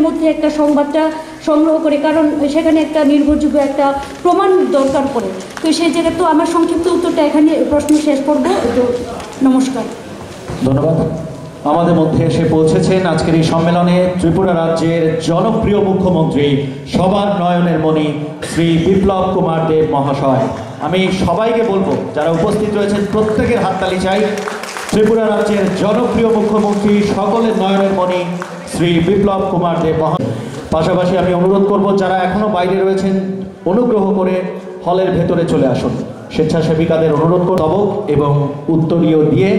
মধ্যে একটা সংবাদটা সংগ্রহ করে, কারণ সেখানে একটা নির্ভরযোগ্য একটা প্রমাণ দরকার পড়ে। তো সেই জায়গায় তো আমার সংক্ষিপ্ত উত্তরটা এখানে প্রশ্ন শেষ করবো। তো নমস্কার, ধন্যবাদ। আমাদের মধ্যে এসে পৌঁছেছেন আজকের এই সম্মেলনে ত্রিপুরা রাজ্যের জনপ্রিয় মুখ্যমন্ত্রী, সবার নয়নের মণি শ্রী বিপ্লব কুমার দেব মহাশয়। আমি সবাইকে বলবো, যারা উপস্থিত রয়েছেন প্রত্যেকের হাততালি চাই। ত্রিপুরা রাজ্যের জনপ্রিয় মুখ্যমন্ত্রী, সকলের নয়নের মণি শ্রী বিপ্লব কুমার দেব মহাশয়। পাশাপাশি আমি অনুরোধ করব, যারা এখনো বাইরে রয়েছেন অনুগ্রহ করে হলের ভেতরে চলে আসুন। স্বেচ্ছাসেবিকাদের অনুরোধ করব এবং উত্তরীয় দিয়ে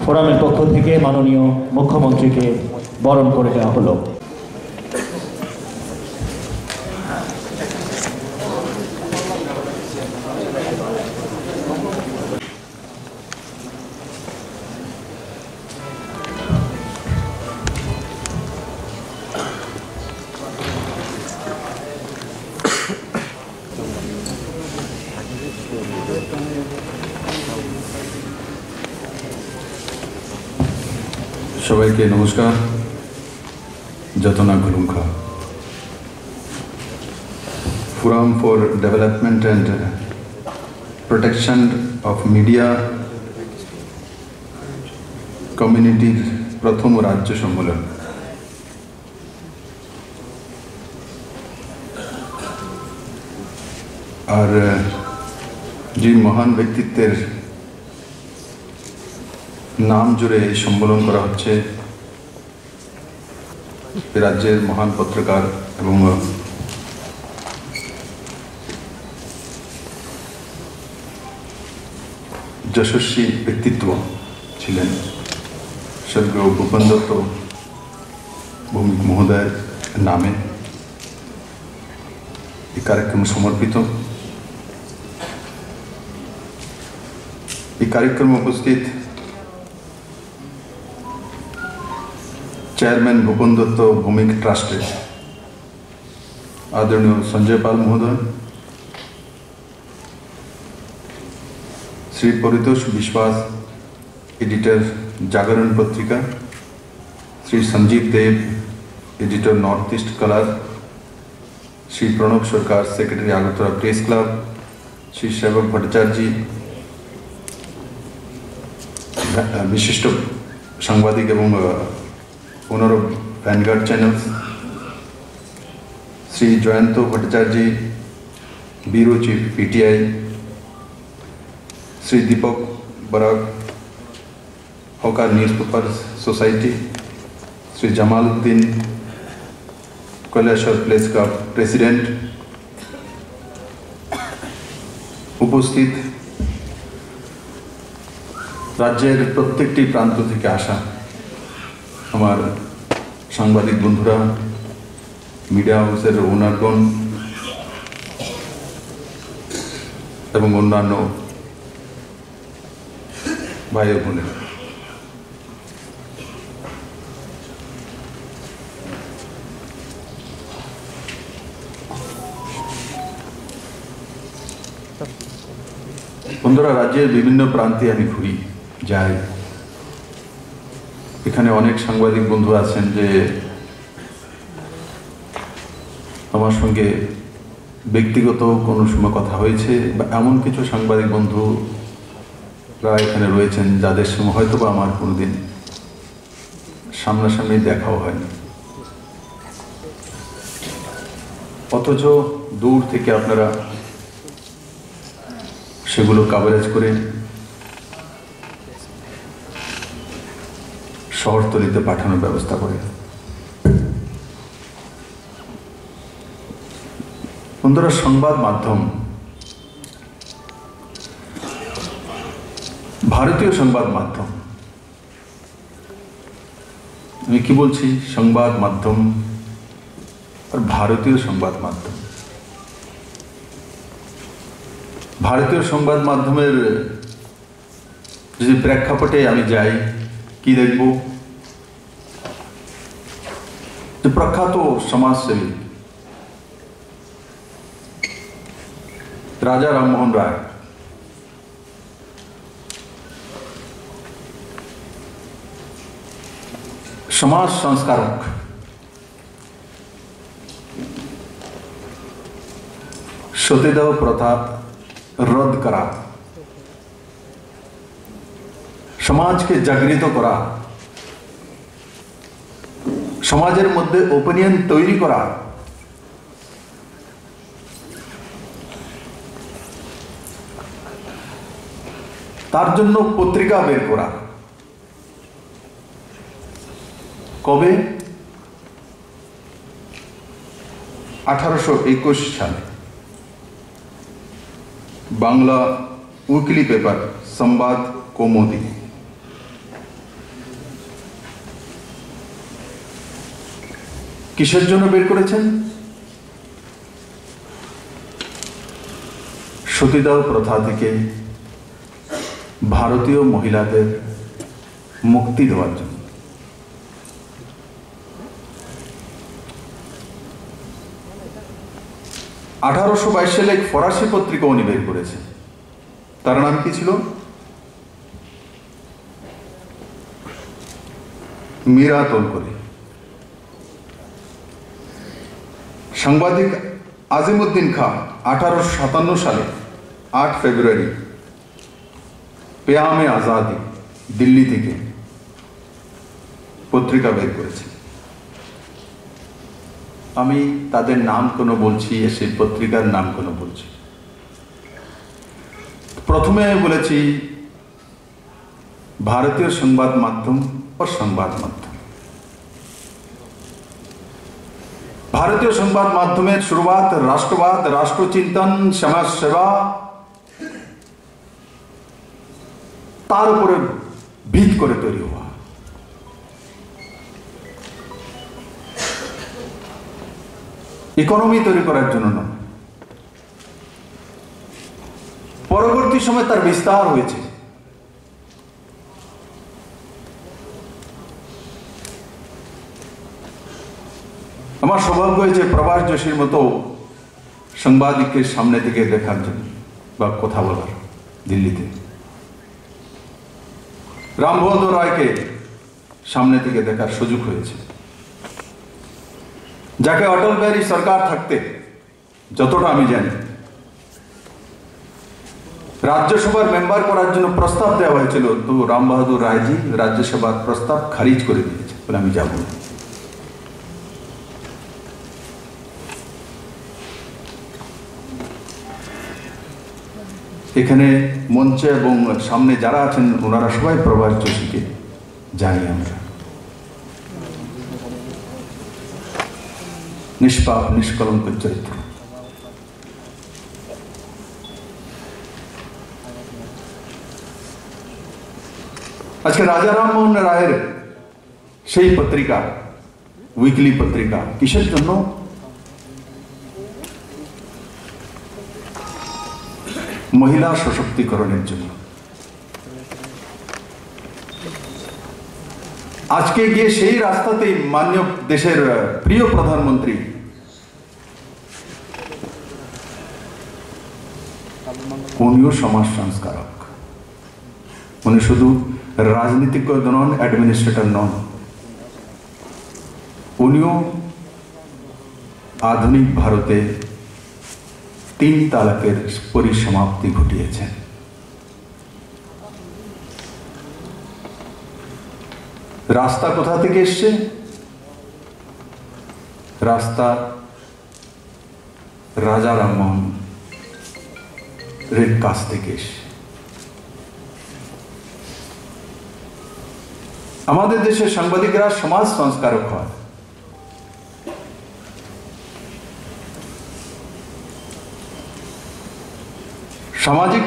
ফোরামের পক্ষ থেকে মাননীয় মুখ্যমন্ত্রীকে বরণ করে দেওয়া হলো। সবাইকে নমস্কার। যতনা গুলুমখা, forum for development and protection of media কমিউনিটির প্রথম রাজ্য সম্মেলন। আর যে মহান ব্যক্তিত্বের নাম জুড়ে এই সম্মেলন করা হচ্ছে, রাজ্যের মহান পত্রকার এবং যশস্বী ব্যক্তিত্ব ছিলেন স্বর্গীয় ভূপেন দত্ত ভৌমিক মহোদয়ের নামে এই কার্যক্রম সমর্পিত। এই কার্যক্রমে উপস্থিত চেয়ারম্যান ভূপেন দত্ত ভৌমিক ট্রাস্টের आदरणीय संजय पाल महोदय, श्री परितोष विश्वास editor Jagaran Patrika, Shri Sanjeev Dev editor North East Colour, Shri Pranab Sarkar secretary Agartala press club, Shri Sevak Bhattacharya ji विशिष्ट सांबादिक एवं owner of Vanguard channels, Shri Jayant Bhattacharya ji bureau chief PTI, Shri Deepak बराग hawker newspaper society, Shri Jamaluddin Kailashahar press का प्रेसिडेंट, उपस्थित राज्येर प्रत्येकटी प्रांत थेके आसा हमार सांबादिक बंधुरा, मीडिया हाउसेर ओनारगण एवं अन्यान्य भाई बोनेरा, बंधुरा राज्येर विभिन्न प्रान्ते आमि घुरी যাই। এখানে অনেক সাংবাদিক বন্ধু আছেন যে আমার সঙ্গে ব্যক্তিগত কোনো সময় কথা হয়েছে, বা এমন কিছু সাংবাদিক বন্ধুরা এখানে রয়েছেন যাদের সঙ্গে হয়তো বা আমার কোনোদিন সামনাসামনি দেখাও হয়নি, অথচ দূর থেকে আপনারা সেগুলো কভারেজ করে শহরতলিতে পাঠানোর ব্যবস্থা করে। বন্ধুরা, সংবাদ মাধ্যম, ভারতীয় সংবাদ মাধ্যম, আমি কি বলছি, সংবাদ মাধ্যম আর ভারতীয় সংবাদ মাধ্যম। ভারতীয় সংবাদ মাধ্যমের যদি প্রেক্ষাপটে আমি যাই, কি দেখব, যে প্রখ্যাত সমাজসেবী রাজা রামমোহন রায় সমাজ সংস্কারক সতীদাহ প্রথা রদ করা, সমাজকে জাগৃত করা, সমাজের মধ্যে ওপিনিয়ন তৈরি করা, তার জন্য পত্রিকা বের করা। কবে? 1821 সালে বাংলা উইকলি পেপার সংবাদ কৌমুদি। কিসের জন্য বের করেছেন? সতীদাহ প্রথা থেকে ভারতীয় মহিলাদের মুক্তি দেওয়ার জন্য। 1822 সালে এক ফরাসি পত্রিকা উনি বের করেছেন, তার নাম কি ছিল? মীরা তোলকরি। সাংবাদিক আজিমউদ্দিন খান 1857 সালে 8 ফেব্রুয়ারি পেয়ামে আজাদি দিল্লি থেকে পত্রিকা বের করেছে। আমি তাদের নাম কোনো বলছি, সেই পত্রিকার নাম কোনো বলছি। প্রথমে বলেছি ভারতীয় সংবাদ মাধ্যম ও সংবাদ মাধ্যম। ভারতীয় সংবাদ মাধ্যমের শুরুয়াত রাষ্ট্রবাদ, রাষ্ট্রচিন্তন, সমাজ সেবা, তার উপরে ভিত করে তৈরি হওয়া। ইকোনমি তৈরি করার জন্য নয়। পরবর্তী সময় তার বিস্তার হয়েছে। আমার সৌভাগ্য হয়েছে প্রভাস যোশীর মতো সাংবাদিককে সামনে থেকে দেখার জন্য বা কথা বলার দিল্লিতে, রামবহাদুর রায়কে সামনে থেকে দেখার সুযোগ হয়েছে, যাকে অটল বিহারী সরকার থাকতে যতটা আমি জানি রাজ্যসভার মেম্বার করার জন্য প্রস্তাব দেওয়া হয়েছিল, তো রামবাহাদুর রায়জি রাজ্যসভার প্রস্তাব খারিজ করে দিয়েছে বলে আমি যাব না। এখানে মঞ্চে এবং সামনে যারা আছেন ওনারা সবাই প্রভাস যোশীকে জানি আমরা। নিষ্পাপ নিষ্কলঙ্ক চরিত্র। আজকে রাজা রামমোহন রায়ের সেই পত্রিকা, উইকলি পত্রিকা, কিসের জন্য? মহিলা সশক্তিকরণের জন্য। আজকে গিয়ে সেই রাস্তাতেই মাননীয় দেশের প্রিয় প্রধানমন্ত্রী উনিও সমাজ সংস্কারক। উনি শুধু রাজনীতিজ্ঞ নন, অ্যাডমিনিস্ট্রেটর নন, উনিও আধুনিক ভারতে 3 তালাকের পরিসমাপ্তি ঘটিয়েছেন। রাস্তা কোথা থেকে এসছে? রাস্তা রাজা রামমোহন এর কাছ থেকে এসছে। আমাদের দেশের সাংবাদিকরা সমাজ সংস্কারক হয়। সামাজিক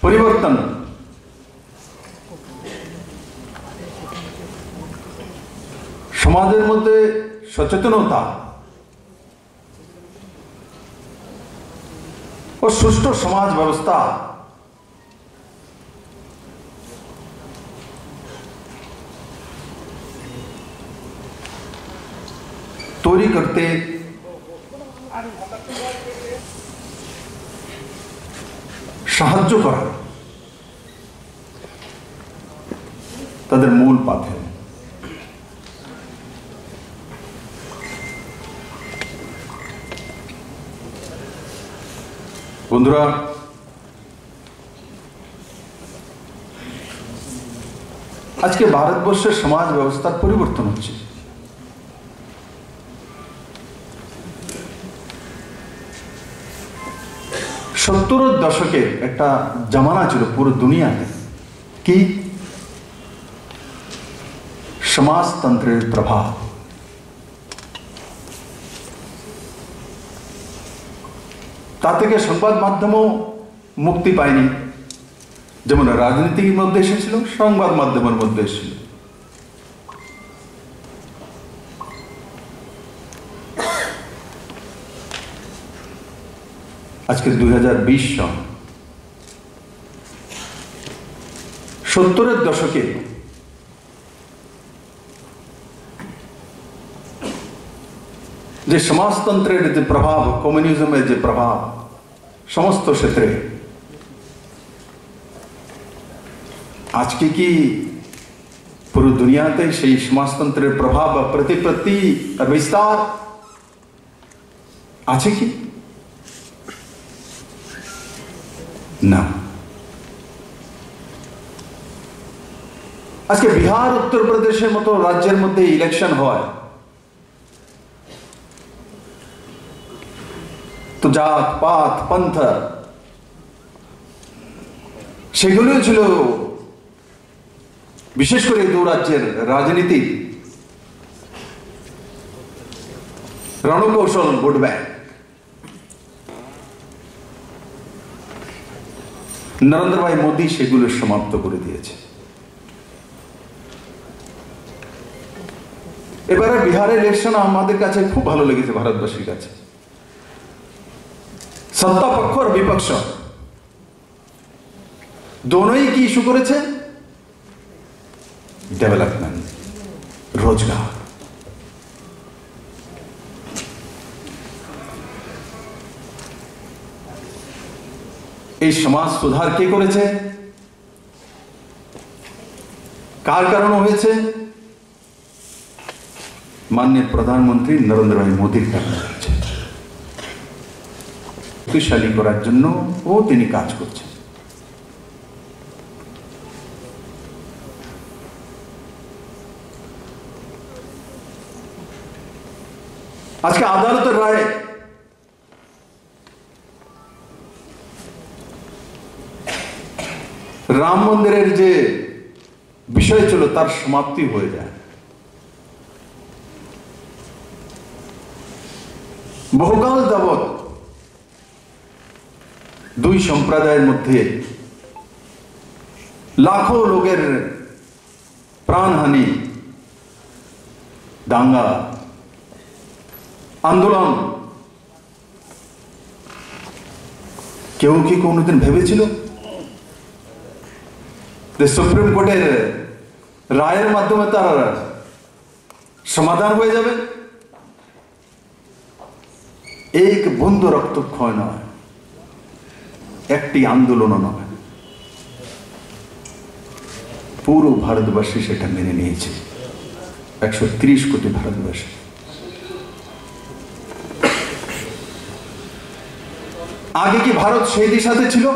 পরিবর্তন সমাজের মধ্যে সচেতনতা ও সুষ্ঠু সমাজ ব্যবস্থা তৈরি করতে সাহায্য করা তাদের মূল পাথে। বন্ধুরা, আজকে ভারতবর্ষের সমাজ ব্যবস্থার পরিবর্তন হচ্ছে। সত্তরের দশকের একটা জামানা ছিল পুরো দুনিয়াতে, কি সমাজতন্ত্রের প্রভাব। তা থেকে সংবাদ মাধ্যমও মুক্তি পায়নি, যেমন রাজনীতির মধ্যে এসেছিল, সংবাদ মাধ্যমের মধ্যে এসেছিল। আজকে 2020 সন, 70-এর দশকে যে সমাজতন্ত্রের যে প্রভাব, কমিউনিজমের যে প্রভাব সমস্ত ক্ষেত্রে, আজকে কি পুরো দুনিয়াতে সেই সমাজতন্ত্রের প্রভাব প্রতিপত্তি আর বিস্তার আছে কি? না। আজকে বিহার, উত্তরপ্রদেশের মতো রাজ্যের মধ্যে ইলেকশন হয় তো জাত পাত পন্থ সেগুলো ছিল বিশেষ করে দু রাজ্যের রাজনীতি রণকৌশল ভোট ব্যাংক। নরেন্দ্র ভাই মোদী সেগুলো সমাপ্ত করে দিয়েছে। এবারে বিহারের ইলেকশন আমাদের কাছে খুব ভালো লেগেছে, ভারতবাসীর কাছে। সত্তা পক্ষ আর বিপক্ষ দোনোই কি ইস্যু করেছে? ডেভেলপমেন্ট, রোজগার। এই সমাজ সুধার কে করেছে? কার কারণে হয়েছে? মাননীয় প্রধানমন্ত্রী নরেন্দ্র ভাই মোদীর কারণে হয়েছে। শক্তিশালী করার জন্য ও তিনি কাজ করছেন। আজকে আদালতের রায় রাম মন্দিরের যে বিষয় ছিল তার সমাপ্তি হয়ে যায়। বহুকাল যাবৎ দুই সম্প্রদায়ের মধ্যে লাখো লোকের প্রাণহানি, দাঙ্গা, আন্দোলন, কেউ কি কোনদিন ভেবেছিল যে সুপ্রিম কোর্টের রায়ের মাধ্যমে তার সমাধান হয়ে যাবে? এক বন্ধু রক্তক্ষয় নয়, একটি আন্দোলনও নয়, পুরো ভারতবাসী সেটা মেনে নিয়েছে। 130 কোটি ভারতবাসী। আগে কি ভারত সেই দিশাতে ছিল?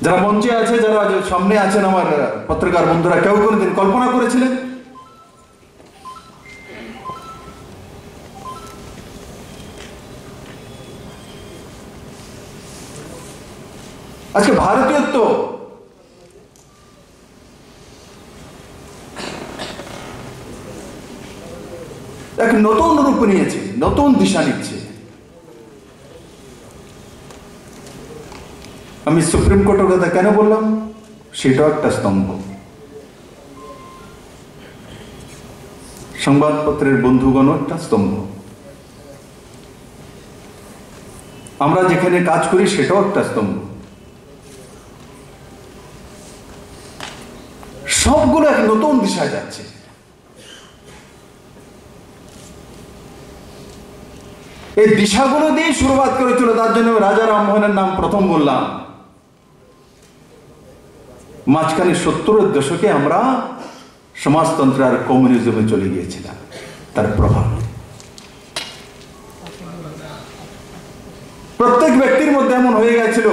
যারা মঞ্চে আছে, যারা সামনে আছেন আমার পত্রকার বন্ধুরা, কেউ কোনদিন কল্পনা করেছিলেন? আজকে ভারতীয়ত্ব এক নতুন রূপ নিয়েছে, নতুন দিশা নিচ্ছে। আমি সুপ্রিম কোর্টের কথা কেন বললাম? সেটাও একটা স্তম্ভ। সংবাদপত্রের বন্ধুগণ একটা স্তম্ভ। আমরা যেখানে কাজ করি সেটাও একটা স্তম্ভ। সবগুলো এক নতুন দিশায় যাচ্ছে। এই দিশাগুলো দিয়ে শুরুয়াত করেছিল, তার জন্য রাজা রামমোহনের নাম প্রথম বললাম। মাঝখানে 70-এর দশকে আমরা সমাজতন্ত্র আর কমিউনিজমে চলে গিয়েছিলাম, তার প্রভাব। প্রত্যেক ব্যক্তির মধ্যে এমন হয়ে গেছিল,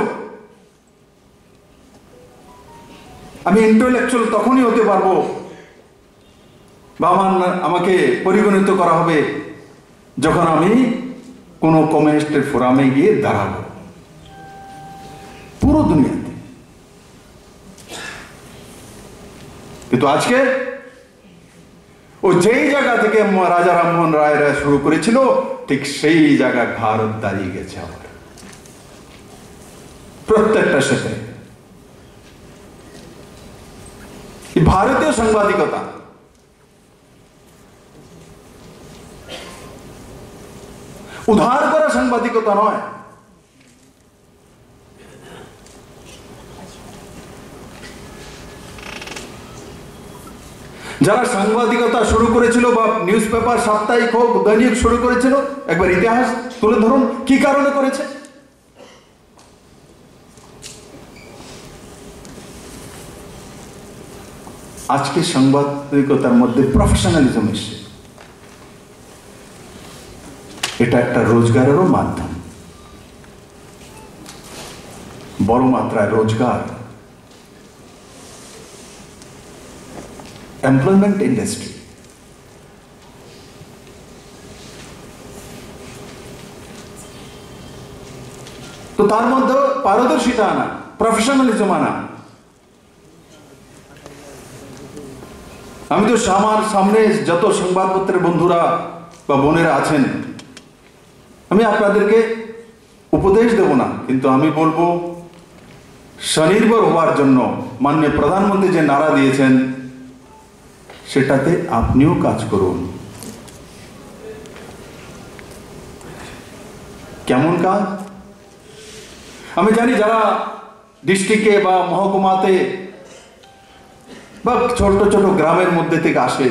আমি ইন্টেলেকচুয়াল তখনই হতে পারবো বা আমাকে পরিগণিত করা হবে যখন আমি কোনো কমিউনিস্টের ফোরামে গিয়ে দাঁড়াবো পুরো দুনিয়াতে। কিন্তু আজকে ও যেই জায়গা থেকে রাজা রামমোহন রায়রা শুরু করেছিল ঠিক সেই জায়গায় ভারত দাঁড়িয়ে গেছে আবার প্রত্যেকটা সাথে। ভারতীয় সাংবাদিকতা উদ্ধার করা সাংবাদিকতা নয়। যারা সাংবাদিকতা শুরু করেছিল বা নিউজ পেপার সাপ্তাহিক হোক দৈনিক শুরু করেছিল, একবার ইতিহাস তুলে ধরুন কি কারণে করেছে। আজকে সাংবাদিকতার মধ্যে প্রফেশনালিজম এসছে, এটা একটা রোজগারেরও মাধ্যম, বড় মাত্রায় রোজগার, এমপ্লয়মেন্ট ইন্ডাস্ট্রি। তো তার মধ্যে পারদর্শিতা আনা, প্রফেশনালিজম আনা। আমি তো আমার সামনে যত সংবাদপত্রের বন্ধুরা বা বোনেরা আছেন, আমি আপনাদেরকে উপদেশ দেব না, কিন্তু আমি বলবো স্বনির্ভর হওয়ার জন্য মাননীয় প্রধানমন্ত্রী যে নারা দিয়েছেন সেটাতে আপনিও কাজ করুন। কেমন কাজ? আমি জানি যারা ডিস্ট্রিক্টে বা মহকুমাতে বা ছোট ছোট গ্রামের মধ্যে থেকে আসে,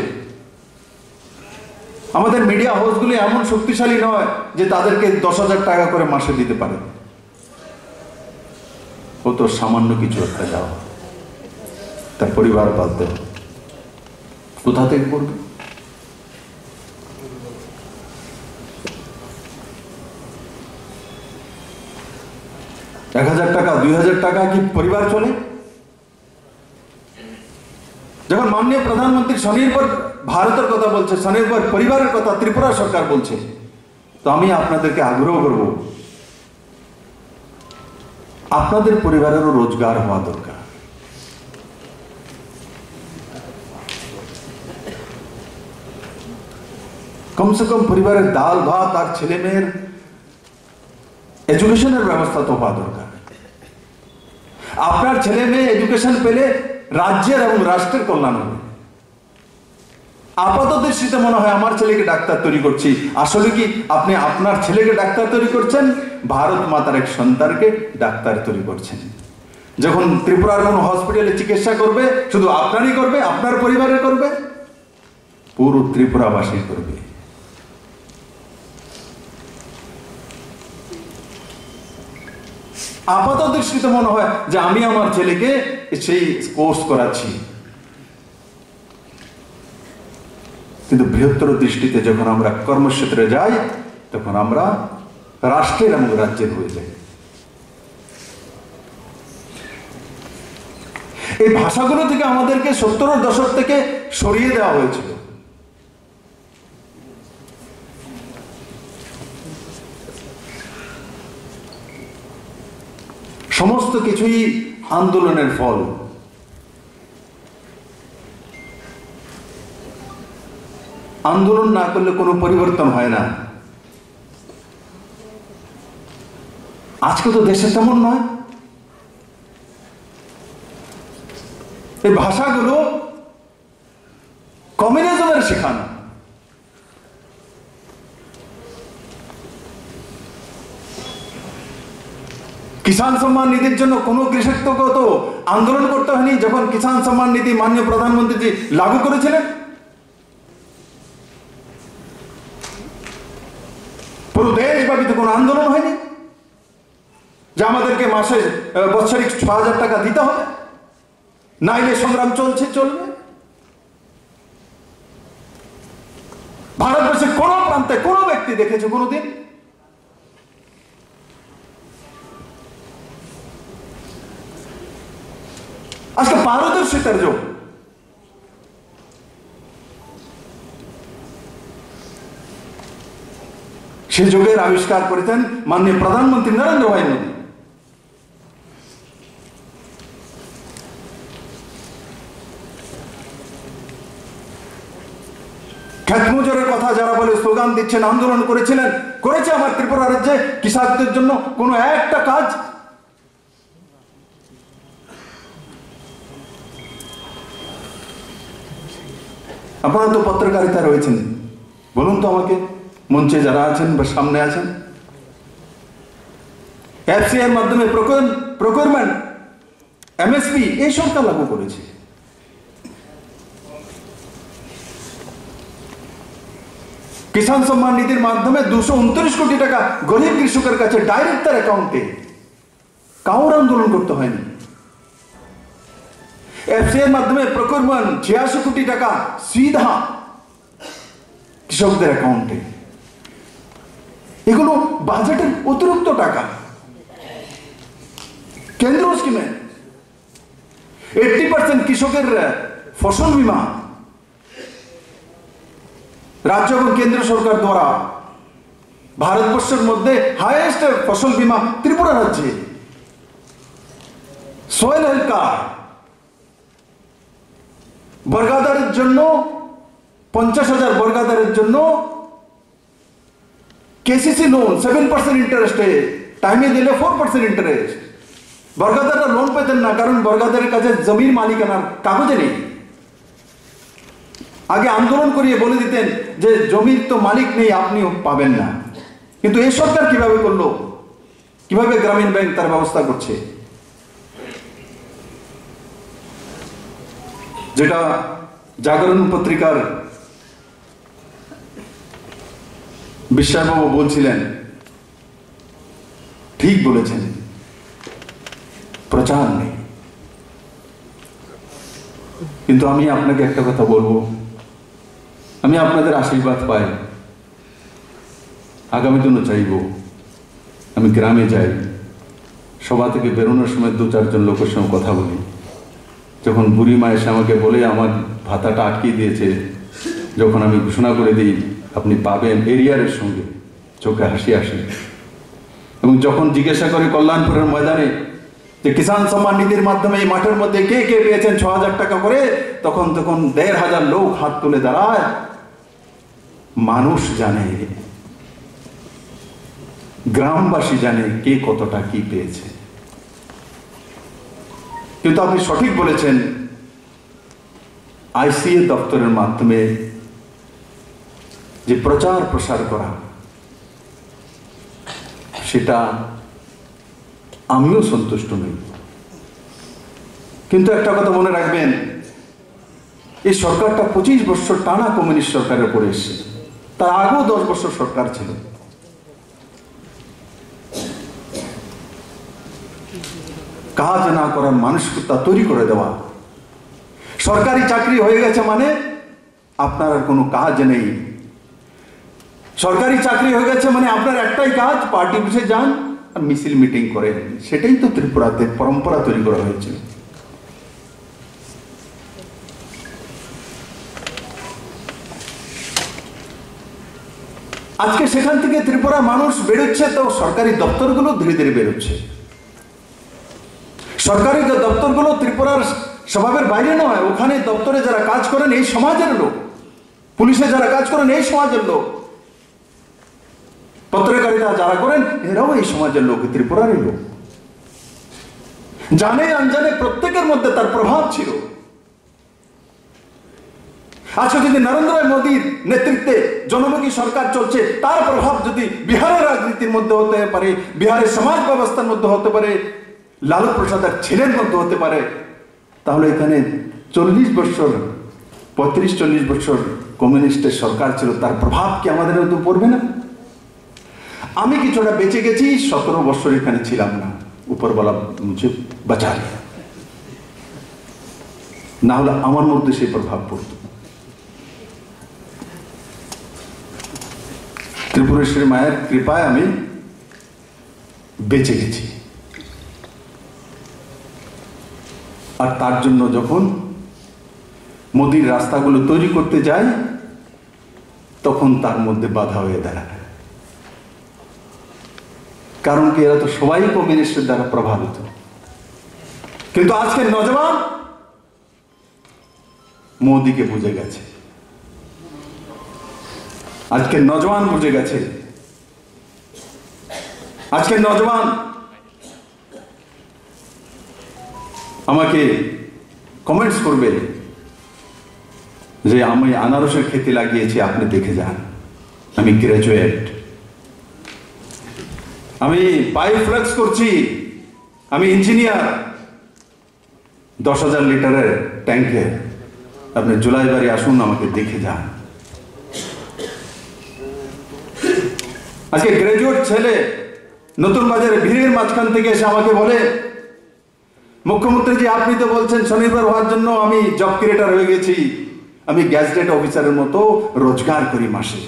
আমাদের মিডিয়া হাউসগুলি এমন শক্তিশালী নয় যে তাদেরকে 10,000 টাকা করে মাসে দিতে পারে। ও তো সামান্য কিছু একটা যাওয়া, তার পরিবার পালতে কোথা থেকে করবে? $1,000 $2,000 টাকা কি পরিবার চলে? যখন মাননীয় প্রধানমন্ত্রী স্বনির্ভর ভারতের কথা বলছে, স্বনির্ভর পরিবারের কথা ত্রিপুরা সরকার বলছে, তো আমি আপনাদেরকে আগ্রহ করব আপনাদের পরিবারেরও রোজগার হওয়া দরকার। কমসে কম পরিবারের ডাল ভাত আর ছেলে মেয়ের এডুকেশনের ব্যবস্থা তো হওয়া দরকার। আপনার ছেলে মেয়ে এডুকেশন পেলে রাজ্যের এবং রাষ্ট্রের কল্যাণ হবে। আপাত দৃষ্টিতে মনে হয় আমার ছেলেকে ডাক্তার তৈরি করছি, আসলে কি আপনি আপনার ছেলেকে ডাক্তার তৈরি করছেন? ভারত মাতার এক সন্তানকে ডাক্তার তৈরি করছেন। যখন ত্রিপুরার কোন হসপিটালে চিকিৎসা করবে, শুধু আপনারই করবে, আপনার পরিবারের করবে, পুরো ত্রিপুরাবাসী করবে। আপাত দৃষ্টিতে মনে হয় যে আমি আমার ছেলেকে সেই কোর্স করাচ্ছি, কিন্তু বৃহত্তর দৃষ্টিতে যখন আমরা কর্মক্ষেত্রে যাই তখন আমরা রাষ্ট্রের এবং রাজ্যের হয়ে যাই। এই ভাষাগুলো থেকে আমাদেরকে 70-এর দশক থেকে সরিয়ে দেওয়া হয়েছিল। সমস্ত কিছুই আন্দোলনের ফল। আন্দোলন না করলে কোনো পরিবর্তন হয় না। আজকে তো দেশে তেমন নয়। এই ভাষাগুলো কমিউনিজমের শেখানো। কিষাণ সম্মান নীতির জন্য কোন কৃষককে তো আন্দোলন করতে হয়নি যখন কিষাণ সম্মান নীতি মাননীয় প্রধানমন্ত্রী লাগু করেছিলেন। পুরো দেশব্যাপী তো কোনো আন্দোলন হয়নি যে আমাদেরকে মাসে বৎসরিক 6,000 টাকা দিতে হবে, নাইলে সংগ্রাম চলবে। ভারতবর্ষের কোন প্রান্তে কোন ব্যক্তি দেখেছে কোনদিন আজকে পারদর্শিতার যুগ। সে যুগের আবিষ্কার করেছেন মাননীয় প্রধানমন্ত্রী নরেন্দ্র ভাই মোদী। ক্ষেত মজুরের কথা যারা বলে স্লোগান দিচ্ছেন, আন্দোলন করেছিলেন, করেছে আমার ত্রিপুরা রাজ্যে কৃষকদের জন্য কোনো একটা কাজ? আপনারা তো পত্রকারিতা রয়েছেন, বলুন তো আমাকে, মঞ্চে যারা আছেন বা সামনে আছেন, এফসিআই এর মাধ্যমে প্রকিউরমেন্ট, এমএসপি এই সরকার লাগু করেছে। কিষাণ সম্মান নিধির মাধ্যমে 229 কোটি টাকা গরিব কৃষকের কাছে ডাইরেক্ট তার অ্যাকাউন্টে, কাউর আন্দোলন করতে হয়নি। এফসিআই এর মাধ্যমে প্রকিউরমেন্ট 86 কোটি টাকা সিধা কৃষকদের অ্যাকাউন্টে। এগুলো বাজেটের অতিরিক্ত টাকা। কেন্দ্র স্কিমে 80% কৃষকের ফসল বীমা রাজ্য এবং কেন্দ্র সরকার দ্বারা। ভারতবর্ষের মধ্যে হাইয়েস্ট ফসল বীমা ত্রিপুরা রাজ্যে। সয়েল হেলথ কার্ড, বর্গাদারের জন্য 50,000 বর্গাদারের জন্য কেসিসি লোন 7% ইন্টারেস্টে, টাইমে দিলে 4% ইন্টারেস্ট। বর্গাদাররা লোন পেতেন না, কারণ বর্গাদারের কাছে জমির মালিকানার কাগজে নেই। আগে আন্দোলন করিয়ে বলে দিতেন যে জমির তো মালিক নেই, আপনিও পাবেন না। কিন্তু এই সরকার কিভাবে করলো? কিভাবে গ্রামীণ ব্যাংক তার ব্যবস্থা করছে? যেটা জাগরণ পত্রিকার বিশ্বাসবাবু বলছিলেন, ঠিক বলেছেন, প্রচার নেই। কিন্তু আমি আপনাকে একটা কথা বলবো, আমি আপনাদের আশীর্বাদ পাই, আগামী দিনও চাইব আমি গ্রামে যাই, সভা থেকে বেরোনোর সময় 2-4 জন লোকের সঙ্গে কথা বলি। যখন বুড়ি মা এসে আমাকে বলে আমার ভাতাটা আটকিয়ে দিয়েছে, যখন আমি ঘোষণা করে দিই আপনি পাবেন এরিয়ারের সঙ্গে, চোখে হাসি আসে। এবং যখন জিজ্ঞাসা করে কল্যাণপুরের ময়দানে যে কিষাণ সম্মান নিধির মাধ্যমে এই মাঠের মধ্যে কে কে পেয়েছেন 6,000 টাকা করে, তখন 1,500 লোক হাত তুলে দাঁড়ায়। মানুষ জানে, গ্রামবাসী জানে কে কতটা কি পেয়েছে। কিন্তু আপনি সঠিক বলেছেন, আইসিএ দপ্তরের মাধ্যমে যে প্রচার প্রসার করা, সেটা আমিও সন্তুষ্ট নই। কিন্তু একটা কথা মনে রাখবেন, এই সরকারটা 25 বছর টানা কমিউনিস্ট সরকারের উপরে এসেছে। তার আগেও 10 বছর সরকার ছিল। কাজ না করার মানসিকতা তৈরি করে দেওয়া। সরকারি চাকরি হয়ে গেছে মানে আপনার আর কোনো কাজ নেই। সরকারি চাকরি হয়ে গেছে মানে আপনার একটাই কাজ, পার্টি অফিসে যান আর মিছিল মিটিং করেন। সেটাই তো ত্রিপুরাতে পরম্পরা তৈরি করা হয়েছিল। আজকে সেখান থেকে ত্রিপুরা মানুষ বেরোচ্ছে, তো সরকারি দপ্তরগুলো ধীরে ধীরে বেরোচ্ছে। সরকারি দপ্তরগুলো ত্রিপুরার স্বভাবের বাইরে নয়। ওখানে দপ্তরে যারা কাজ করেন এই সমাজের লোক, পুলিশে যারা কাজ করেন এই সমাজের লোক, পত্রকারিতা যারা করেন এরাও এই সমাজের লোক, ত্রিপুরারই লোক। জানে অনজানে প্রত্যেকের মধ্যে তার প্রভাব ছিল। আজকে যদি নরেন্দ্র মোদীর নেতৃত্বে জনমুখী সরকার চলছে, তার প্রভাব যদি বিহারের রাজনীতির মধ্যে হতে পারে, বিহারের সমাজ ব্যবস্থার মধ্যে হতে পারে, লালু প্রসাদের ছেলের মধ্যে হতে পারে, তাহলে এখানে 35-40 বছর কমিউনিস্টের সরকার ছিল, তার প্রভাব কি আমাদের মধ্যে পড়বে না? আমি কিছুটা বেঁচে গেছি, 17 বছর এখানে ছিলাম না, উপরওয়ালা মুঝে বাঁচা লিয়া, না হলে আমার মধ্যে সেই প্রভাব পড়ত। ত্রিপুরেশ্বরী মায়ের কৃপায় আমি বেঁচে গেছি। আর তার জন্য যখন মোদির রাস্তাগুলো তৈরি করতে যায় তখন তার মধ্যে বাধা হয়ে দাঁড়ায়। কারণ কি, এরা তো সবাই কমিউনিস্টের দ্বারা প্রভাবিত। কিন্তু আজকের নজওয়ান মোদিকে বুঝে গেছে, আজকের নজওয়ান বুঝে গেছে। আজকের নজওয়ান আমাকে কমেন্টস করবে যে আমি আনারসের খেতে লাগিয়েছি, আপনি দেখে যান, আমি গ্রাজুয়েট, আমি বায়োফ্লাক্স করছি, আমি ইঞ্জিনিয়ার, 10,000 লিটারের ট্যাঙ্কে, আপনি জুলাইবাড়ি আসুন, আমাকে দেখে যান। আজকে গ্রাজুয়েট ছেলে নতুন বাজারে ভিড়ের মাঝখান থেকে এসে আমাকে বলে, মুখ্যমন্ত্রীজি আপনি তো বলছেন স্বনির্ভর হওয়ার জন্য আমি জব ক্রিয়েটর হয়ে গেছি, আমি গ্যাজেটেড অফিসারের মতো রোজগার করি মাসে।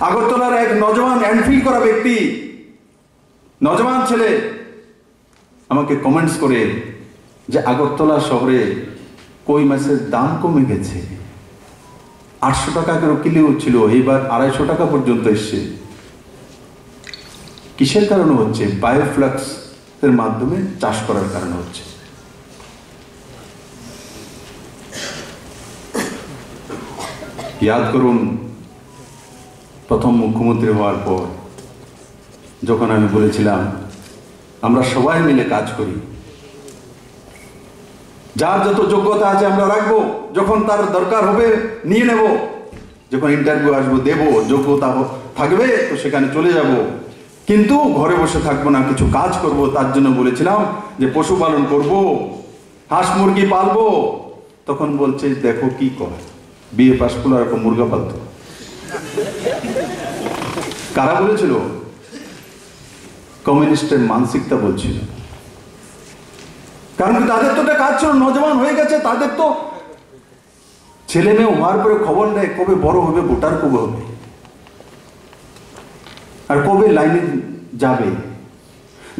আগরতলার এক নজওয়ান এমফিল করা ব্যক্তি, নজওয়ান ছেলে আমাকে কমেন্টস করে যে আগরতলা শহরে কই মাছের দাম কমে গেছে, 800 টাকা কিলো ছিল, এইবার 250 টাকা পর্যন্ত এসছে। কিসের কারণে হচ্ছে? বায়োফ্লাক্স এর মাধ্যমে চাষ করার কারণে হচ্ছে। ইয়াদ করুন, প্রথম মুখ্যমন্ত্রী হওয়ার পর যখন আমি বলেছিলাম আমরা সবাই মিলে কাজ করি, যার যত যোগ্যতা আছে আমরা রাখবো, যখন তার দরকার হবে নিয়ে নেব, যখন ইন্টারভিউ আসবো দেব, যোগ্যতা থাকবে তো সেখানে চলে যাব, কিন্তু ঘরে বসে থাকবো না, কিছু কাজ করব। তার জন্য বলেছিলাম যে পশুপালন করব, হাঁস মুরগি পালবো। তখন বলছে দেখো কি করে, বিয়ে পাশ করলো আর একটা মুরগা পালতো। কারা বলেছিল? কমিউনিস্টের মানসিকতা বলছিল। কারণ তাদের তো কাজ ছিল, নজওয়ান হয়ে গেছে, তাদের তো ছেলে মেয়ে হওয়ার পরে খবর নেই কবে বড় হবে, ভোটার কবে হবে, আর কবে লাইনে যাবে।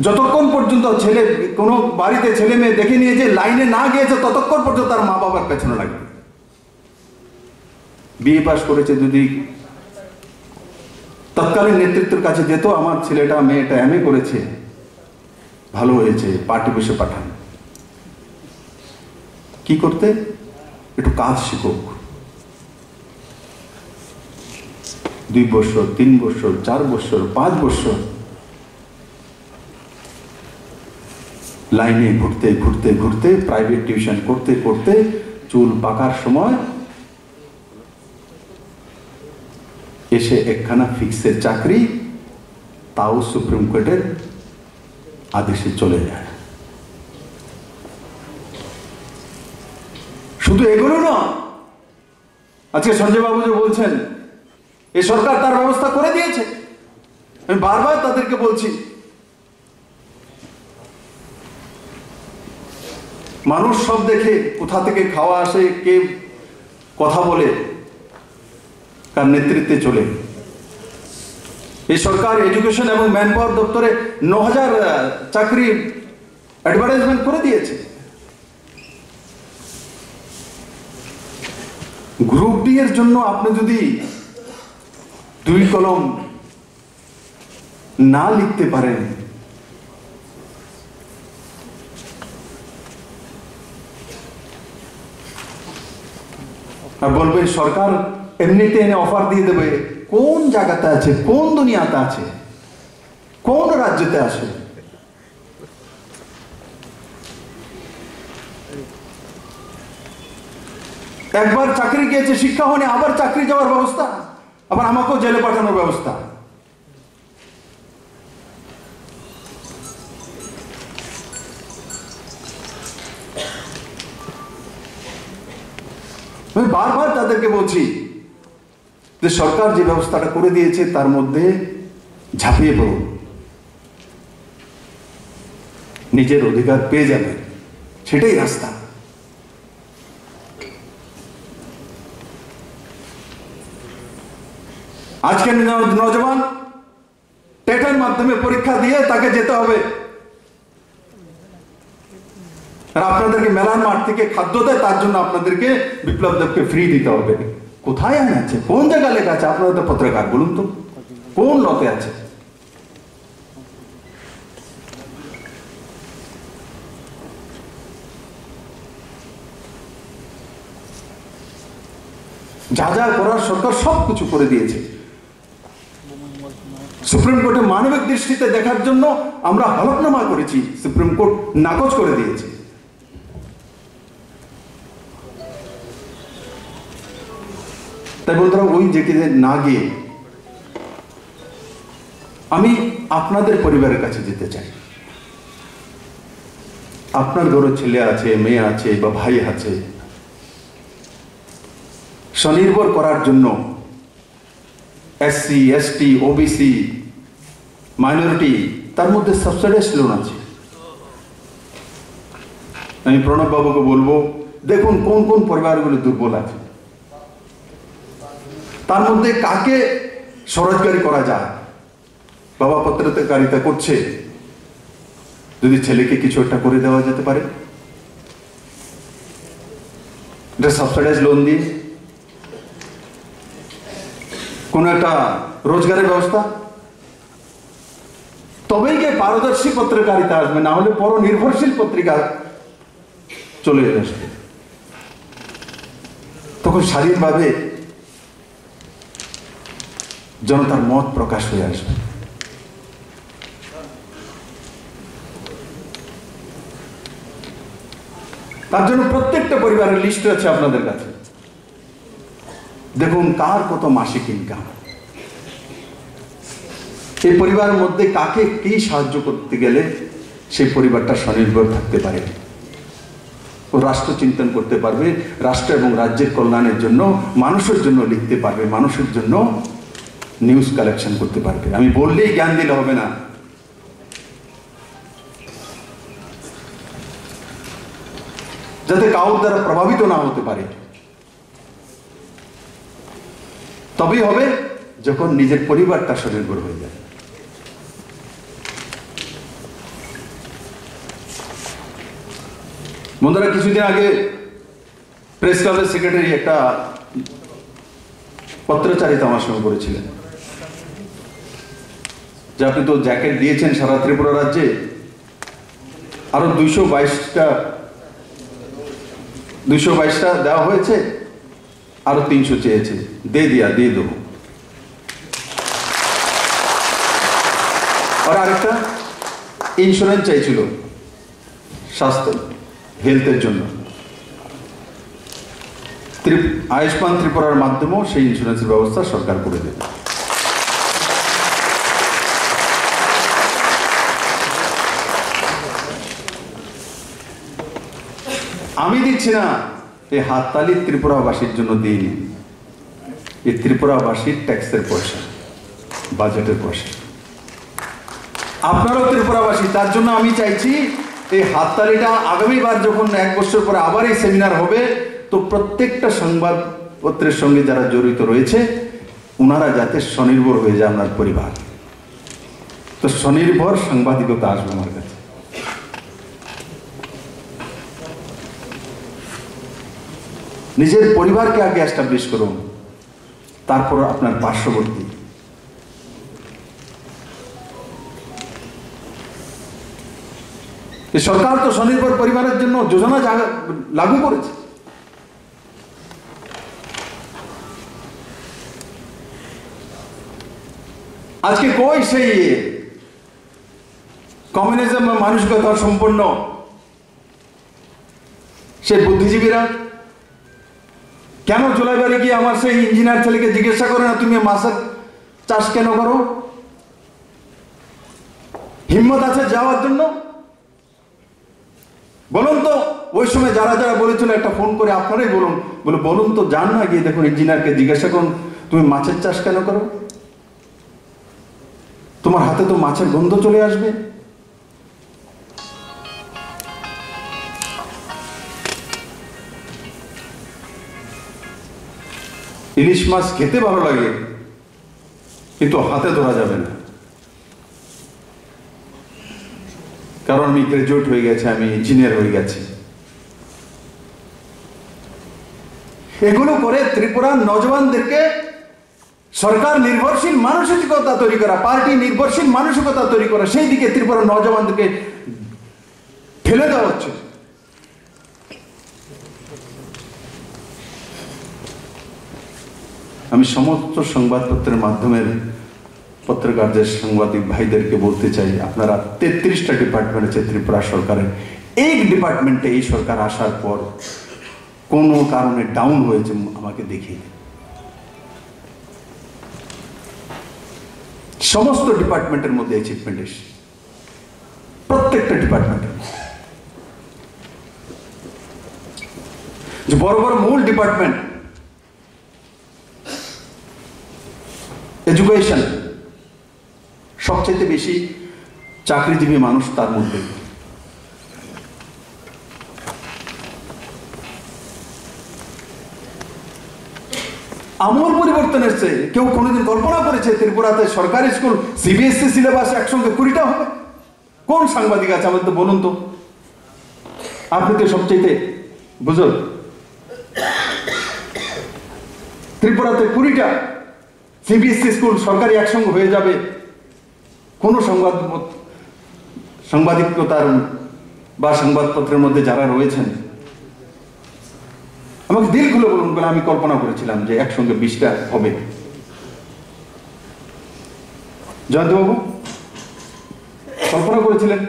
যতক্ষণ পর্যন্ত ছেলে কোনো বাড়িতে ছেলে মেয়ে দেখে নিয়ে যে লাইনে না গিয়েছে, ততক্ষণ পর্যন্ত তার মা বাবার পেছনে লাগবে। বিএ পাস করেছে, যদি তৎকালীন নেতৃত্বের কাছে যেত, আমার ছেলেটা মেয়েটা এমএ করেছে, ভালো হয়েছে, পার্টি বসে পাঠান। কি করতে? একটু কাজ শিখুক, 2 বছর 3 বছর 4 বছর 5 বছর লাইনে ঘুরতে ঘুরতে ঘুরতে, প্রাইভেট টিউশন করতে করতে চুল পাকার সময় এসে একখানা ফিক্সের চাকরি, তাও সুপ্রিম কোর্টের আদেশে চলে যায়। শুধু এগুলো না, আজকে সঞ্জয় বাবু যে বলছেন এই সরকার তার ব্যবস্থা করে দিয়েছে, আমি বারবার তাদেরকে বলছি, মানুষ সব দেখে কোথা থেকে খাওয়া আসে, কে কথা বলে, কার নেতৃত্বে চলে। এই সরকার এডুকেশন এবং ম্যান পাওয়ার দপ্তরে 9,000 চাকরি অ্যাডভার্টাইজমেন্ট করে দিয়েছে। গ্রুপ ডি এর জন্য আপনি যদি 2 কলম না লিখতে পারেন, আর বলবে সরকার এমনিতে এনে অফার দিয়ে দেবে, কোন জায়গাতে আছে, কোন দুনিয়াতে আছে, কোন রাজ্যতে আছে? একবার চাকরি গিয়েছে, শিক্ষা হয়নি, আবার চাকরি যাওয়ার ব্যবস্থা, আবার আমাকেও জেলে পাঠানোর ব্যবস্থা। আমি বারবার তাদেরকে বলছি যে সরকার যে ব্যবস্থাটা করে দিয়েছে তার মধ্যে ঝাঁপিয়ে পড়ুন, নিজের অধিকার পেয়ে যাবেন, সেটাই রাস্তা। আজকের নজওয়ান টেটের মাধ্যমে পরীক্ষা দিয়ে তাকে যেতে হবে আর আপনাদেরকে মেলার মাঠ থেকে খাদ্য দেয়, তার জন্য আপনাদেরকে বিপ্লব দেবকে ফ্রি দিতে হবে। কোথায় আইন আছে? কোন জায়গায় লেখা আছে? আপনারা তো পত্রকার, বলুন তো কোন লতে আছে? যা যা করার সরকার সবকিছু করে দিয়েছে। সুপ্রিম কোর্টে মানবিক দৃষ্টিতে দেখার জন্য আমরা হলফনামা করেছি, সুপ্রিম কোর্ট নাকচ করে দিয়েছে। তাই বন্ধুরা, ওই জায়গায় না গিয়ে আমি আপনাদের পরিবারের কাছে যেতে চাই। আপনার ঘরে ছেলে আছে, মেয়ে আছে বা ভাই আছে, স্বনির্ভর করার জন্য এসসি, এসটি, ওবিসি, মাইনরিটি, তার মধ্যে সাবসিডাইজড লোন আছে। আমি প্রণব বাবুকে বলবো, দেখুন কোন কোন পরিবারগুলো দুর্বল আছে, তার মধ্যে কাকে স্বরোজগারী করা যায়। বাবা পত্রকারিতা করছে, যদি ছেলেকে কিছু একটা করে দেওয়া যেতে পারে, এটা সাবসিডাইজ লোন দিয়ে কোন একটা রোজগারের ব্যবস্থা, তবেই গিয়ে পারদর্শী পত্রকারিতা আসবে, না হলে পরনির্ভরশীল পত্রিকা চলে আসবে। তখন স্বাধীনভাবে জনতার মত প্রকাশ হয়ে আসবে। তার জন্য প্রত্যেকটা পরিবারের লিস্ট আছে আপনাদের কাছে। দেখুন কার কত মাসিক ইনকাম, এই পরিবারের মধ্যে কাকে কি সাহায্য করতে গেলে সেই পরিবারটা স্বনির্ভর থাকতে পারে, ও রাষ্ট্র চিন্তন করতে পারবে, রাষ্ট্র এবং রাজ্যের কল্যাণের জন্য, মানুষের জন্য লিখতে পারবে, মানুষের জন্য নিউজ কালেকশন করতে পারবে। আমি বললেই জ্ঞান দিলে হবে না, যাতে কাউর দ্বারা প্রভাবিত না হতে পারে। তবেই হবে যখন নিজের পরিবারটা স্বনির্ভর হয়ে যায়। বন্ধুরা, কিছুদিন আগে প্রেস ক্লাবের সেক্রেটারি একটা পত্রচারিতা আমার সঙ্গে করেছিলেন, যে আপনি তো জ্যাকেট দিয়েছেন সারা ত্রিপুরা রাজ্যে, আরো 222টা দেওয়া হয়েছে, আরো 300 চেয়েছে, দিয়ে দেবো। আর আরেকটা ইন্স্যুরেন্স চাইছিল স্বাস্থ্য হেলথের জন্য, আয়ুষ্মান ত্রিপুরার মাধ্যমেও সেই ইন্স্যুরেন্সের ব্যবস্থা সরকার করে দেবে। আমি দিচ্ছি না, এই হাততালি ত্রিপুরাবাসীর জন্য দিইনি, এই ত্রিপুরাবাসীর ট্যাক্সের পয়সা, বাজেটের পয়সা। আপনারাও ত্রিপুরাবাসী, তার জন্য আমি চাইছি এই হাততালিটা আগামীবার যখন 1 বছর পরে আবার এই সেমিনার হবে, তো প্রত্যেকটা সংবাদপত্রের সঙ্গে যারা জড়িত রয়েছে ওনারা যাতে স্বনির্ভর হয়ে যায় আপনার পরিবার। তো স্বনির্ভর সাংবাদিকতা আসবে আমার কাছে। নিজের পরিবারকে আগে এস্টাবলিশ করুন, তারপর আপনার পার্শ্ববর্তী। সরকার তো স্বনির্ভর পরিবারের জন্য যোজনা লাগু করেছে। আজকে কই সেই কমিউনিজম মানসিকতা সম্পন্ন সেই বুদ্ধিজীবীরা? কেন জুলাইবাড়ি গিয়ে আমার সেই ইঞ্জিনিয়ার ছেলেকে জিজ্ঞাসা করে না তুমি মাছের চাষ কেন করো? হিম্মত আছে যাওয়ার জন্য? বলুন তো, ওই সময় যারা যারা বলেছিল একটা ফোন করে আপনারাই বলুন তো, যান না গিয়ে দেখুন ইঞ্জিনিয়ারকে জিজ্ঞাসা করুন তুমি মাছের চাষ কেন করো? তোমার হাতে তো মাছের গন্ধ চলে আসবে। ইলিশ মাছ খেতে ভালো লাগে, কিন্তু হাতে ধরা যাবে না, কারণ আমি গ্রাজুয়েট হয়ে গেছি, আমি ইঞ্জিনিয়ার হয়ে গেছি। এগুলো করে ত্রিপুরার নজওয়ানদেরকে সরকার নির্ভরশীল মানসিকতা তৈরি করা, পার্টি নির্ভরশীল মানসিকতা তৈরি করা, সেই দিকে ত্রিপুরার নজওয়ানদেরকে ঠেলে দেওয়া হচ্ছে। আমি সমস্ত সংবাদপত্রের মাধ্যমের পত্রকারদের, সাংবাদিক ভাইদেরকে বলতে চাই, আপনারা 33টা ডিপার্টমেন্ট আছে ত্রিপুরা সরকারের, এক ডিপার্টমেন্টে এই সরকার আসার পর কোনো কারণে ডাউন হয়েছে আমাকে দেখিয়ে দিন। সমস্ত ডিপার্টমেন্টের মধ্যে অ্যাচিভমেন্ট এসে, প্রত্যেকটা ডিপার্টমেন্টের যে বড় বড় মূল ডিপার্টমেন্ট, এডুকেশন, সবচেয়ে বেশি চাকরিজীবী মানুষ তার মধ্যে। আমূল পরিবর্তন এসছে। কেউ কোনোদিন কল্পনা করেছে ত্রিপুরাতে সরকারি স্কুল সিবিএসসি সিলেবাস একসঙ্গে 20টা হবে? কোন সাংবাদিক আছে আমাদের বলুন তো? আপনি তো সবচেয়ে বুঝুন, ত্রিপুরাতে 20টা সিবিএসসি স্কুল সরকারি একসঙ্গে হয়ে যাবে। কোন সাংবাদিকতার বা সংবাদপত্রের মধ্যে যারা রয়েছেন আমাকে দিল খুলে বলুন, বলে আমি কল্পনা করেছিলাম যে একসঙ্গে 20টা হবে। জয়ন্তবাবু কল্পনা করেছিলেন?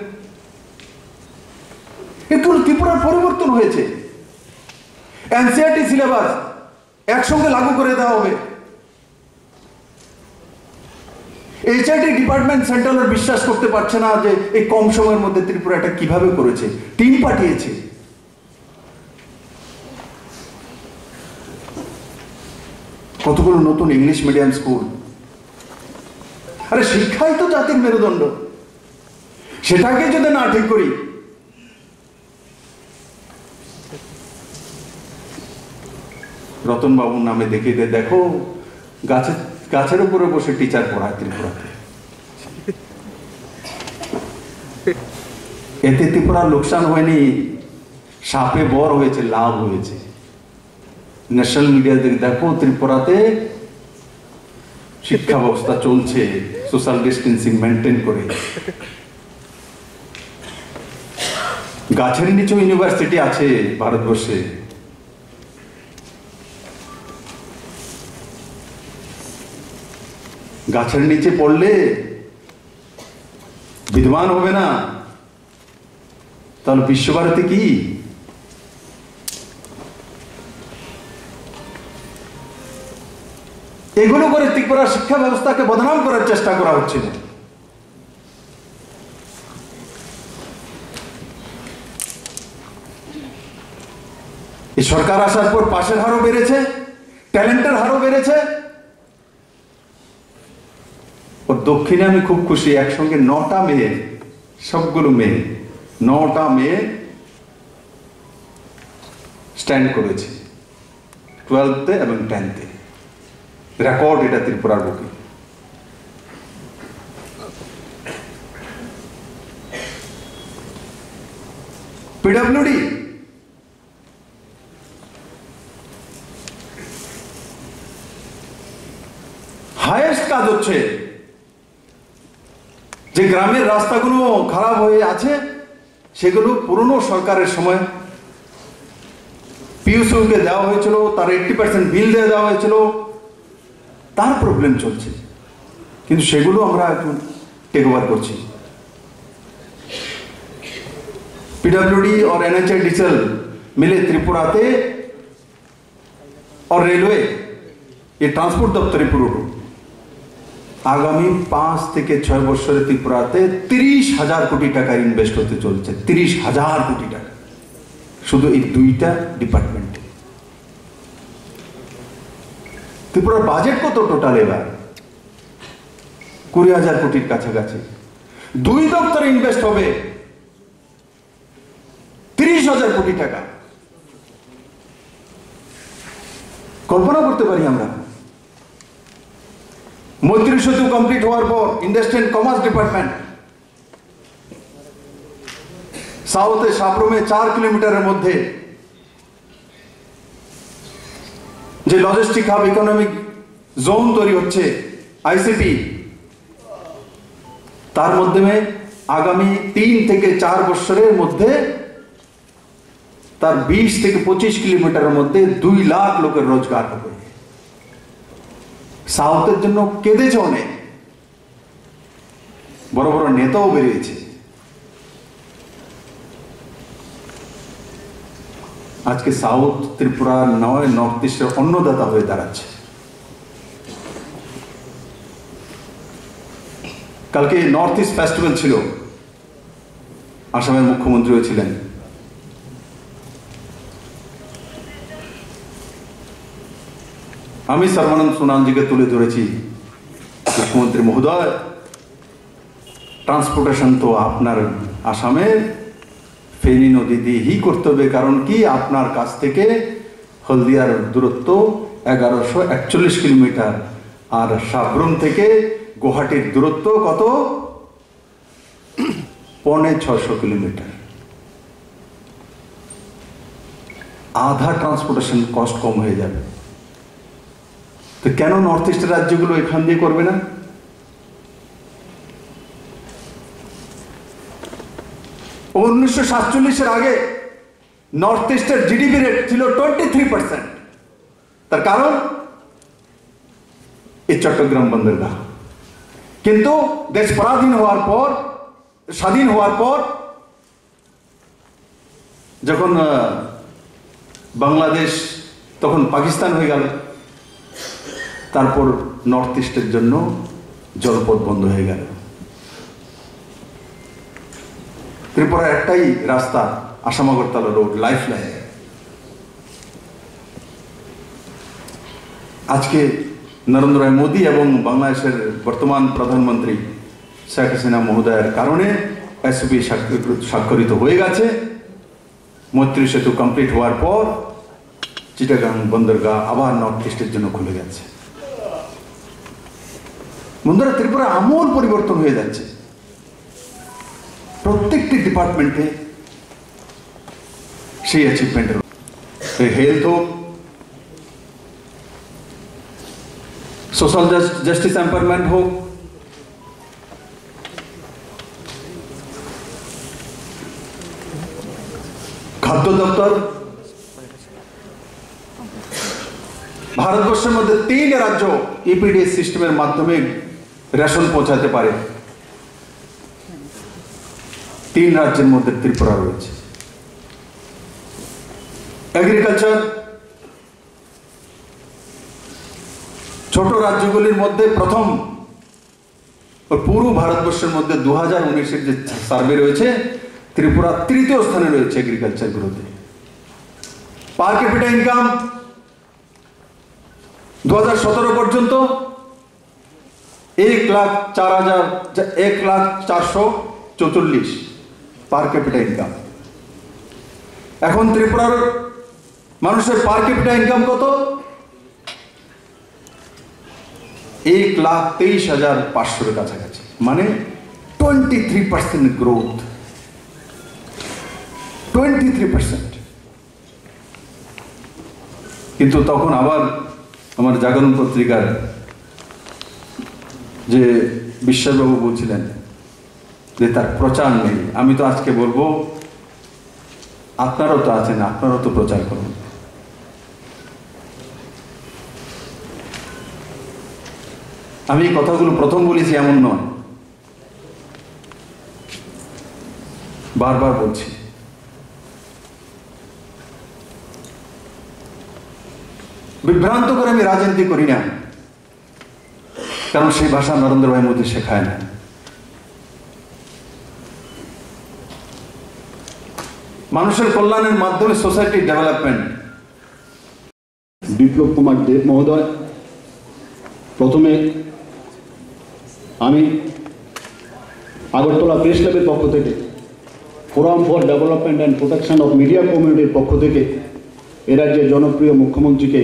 একটু ত্রিপুরার পরিবর্তন হয়েছে। এনসিইআরটি সিলেবাস একসঙ্গে লাগু করে দেওয়া হবে। এইচআইটি ডিপার্টমেন্ট সেন্ট্রাল বিশ্বাস করতে পারছে না যে এই কম সময়ের মধ্যে ত্রিপুরা এটা কিভাবে করেছে। টিম পাঠিয়েছে। কতগুলো নতুন ইংলিশ মিডিয়াম স্কুল। আরে শিক্ষাই তো জাতির মেরুদণ্ড, সেটাকে যদি না ঠিক করি, রতন বাবুর নামে দেখিয়ে দেয়, দেখো গাছের উপরে বসে টিচার পড়ায় ত্রিপুরাতে। এতে ত্রিপুরার লোকসান হয়নি, সাপে বর হয়েছে, লাভ হয়েছে। ন্যাশনাল মিডিয়া দেখো ত্রিপুরাতে শিক্ষা ব্যবস্থা চলছে সোশ্যাল ডিস্টেন্সিং মেনটেন করে। গাছের নিচেও ইউনিভার্সিটি আছে ভারতবর্ষে। গাছের নিচে পড়লে বিদ্বান হবে না, তাহলে বিশ্বভারতী কি? এগুলো করে ত্রিপুরা শিক্ষা ব্যবস্থাকে বদনাম করার চেষ্টা করা হচ্ছে। এই সরকার আসার পর পাশের হারও বেড়েছে, ট্যালেন্টের হারও বেড়েছে। ও দক্ষিণে আমি খুব খুশি, একসঙ্গে 9টা মেয়ে, সবগুলো মেয়ে, 9টা মেয়ে স্ট্যান্ড করেছে 12th এবং 10th। রেকর্ড এটা ত্রিপুরার বুকে। পিডব্লিউডি হাইয়েস্ট কাজ হচ্ছে। যে গ্রামের রাস্তাগুলো খারাপ হয়ে আছে সেগুলো পুরনো সরকারের সময় পিউসিকে দেওয়া হয়েছিল, তার 80% বিল দিয়ে দেওয়া হয়েছিল, তার প্রবলেম চলছে, কিন্তু সেগুলো আমরা একটু টেক ওভার করছি। पीडब्ल्यूडी और NHIDCL मिले त्रिपुराते और रेलवे ये ट्रांसपोर्ट दफ्तर पुरो आगामी 5 থেকে 6 বছরে ত্রিপুরাতে 30,000 কোটি টাকা ইনভেস্ট হতে চলছে। 30,000 কোটি টাকা শুধু এই দুইটা ডিপার্টমেন্টে। ত্রিপুরার বাজেট কত টোটাল এবার? 20,000 কোটির কাছাকাছি। দুই দপ্তরে ইনভেস্ট হবে 30,000 কোটি টাকা। কল্পনা করতে পারি আমরা? মৈত্রী সেতু কমপ্লিট হওয়ার পর ইন্ডাস্ট্রি এন্ড কমার্স ডিপার্টমেন্ট সাউথে সাপ্রমে 4 কিলোমিটারের মধ্যে যে লজিস্টিক হাব ইকোনমিক জোন তৈরি হচ্ছে আইসিপি, তার মাধ্যমে আগামী 3 থেকে 4 বছরের মধ্যে তার 20 থেকে 25 কিলোমিটারের মধ্যে 2 লাখ লোকের রোজগার হবে। সাউথের জন্য কেঁদেছে অনেক, বড় বড় নেতাও বেরিয়েছে। আজকে সাউথ ত্রিপুরা নয়, নর্থ ইস্টের অন্নদাতা হয়ে দাঁড়াচ্ছে। কালকে নর্থ ইস্ট ফেস্টিভ্যাল ছিল, আসামের মুখ্যমন্ত্রীও ছিলেন। আমি সর্বানন্দ সোনোয়ালজিকে তুলে ধরেছি, মুখ্যমন্ত্রী মহোদয়, ট্রান্সপোর্টেশন তো আপনার আসামে ফেনী নদী দিয়েই করতে হবে। কারণ কি, আপনার কাছ থেকে হলদিয়ার দূরত্ব 1141 কিলোমিটার, আর সাব্রুম থেকে গুয়াহাটির দূরত্ব কত? 650 কিলোমিটার। আধা ট্রান্সপোর্টেশন কস্ট কম হয়ে যাবে। তো কেন নর্থ ইস্টের রাজ্যগুলো এখান দিয়ে করবে না? 1947 আগে নর্থ ইস্টের জিডিপি রেট ছিল 23%। তার কারণ এই চট্টগ্রাম বন্দরগাহ। কিন্তু দেশ স্বাধীন হওয়ার পর যখন বাংলাদেশ তখন পাকিস্তান হয়ে গেল, তারপর নর্থ ইস্টের জন্য জলপথ বন্ধ হয়ে গেল। ত্রিপুরার একটাই রাস্তা, Assam Agartala road, life line. আজকে নরেন্দ্র মোদী এবং বাংলাদেশের বর্তমান প্রধানমন্ত্রী শেখ হাসিনা মহোদয়ের কারণে এসওপি স্বাক্ষরিত হয়ে গেছে। মৈত্রী সেতু কমপ্লিট হওয়ার পর চিটাগাং বন্দরগাহ আবার নর্থ ইস্টের জন্য খুলে গেছে। বন্ধুরা, ত্রিপুরা আমূল পরিবর্তন হয়ে যাচ্ছে। প্রত্যেকটি ডিপার্টমেন্টে সেই অ্যাচিভমেন্ট, হেলথ হোক, সোশ্যাল জাস্টিস এম্পাওয়ারমেন্ট হোক, খাদ্য দপ্তর। ভারতবর্ষের মধ্যে 3 রাজ্য ইপিডিএস সিস্টেমের মাধ্যমে রেশন পৌঁছাতে পারে। 3 রাজ্যের মধ্যে ত্রিপুরা রয়েছে। এগ্রিকালচার ছোট রাজ্যগুলির মধ্যে প্রথম, পুরো ভারতবর্ষের মধ্যে 2019-এর যে সার্ভে রয়েছে, ত্রিপুরা 3য় স্থানে রয়েছে এগ্রিকালচার গ্রোথে। পার ক্যাপিটা ইনকাম 2017 পর্যন্ত 1,04,444 পার ক্যাপিটা ইনকাম। এখন ত্রিপুরার মানুষের পার ক্যাপিটা ইনকাম কত? 1,23,500 কাছাকাছি, মানে 23% গ্রোথ। 23%। কিন্তু তখন আবার আমার জাগরণ পত্রিকার যে বিশ্বাসবাবু বলছিলেন যে তার প্রচার নেই। আমি তো আজকে বলবো, আপনারাও তো আছেন, আপনারাও তো প্রচার করুন। আমি এই কথাগুলো প্রথম বলেছি এমন নয়, বারবার বলছি। বিভ্রান্ত করে আমি রাজনীতি করি না, কারণ সেই ভাষা নরেন্দ্র ভাই মোদী শেখায় না। মানুষের কল্যাণের মাধ্যমে সোসাইটি ডেভেলপমেন্ট। বিপ্লব কুমার দেব মহোদয়, প্রথমে আমি আগরতলা প্রেস ক্লাবের পক্ষ থেকে, forum for development and protection of media কমিউনিটির পক্ষ থেকে এ রাজ্যের জনপ্রিয় মুখ্যমন্ত্রীকে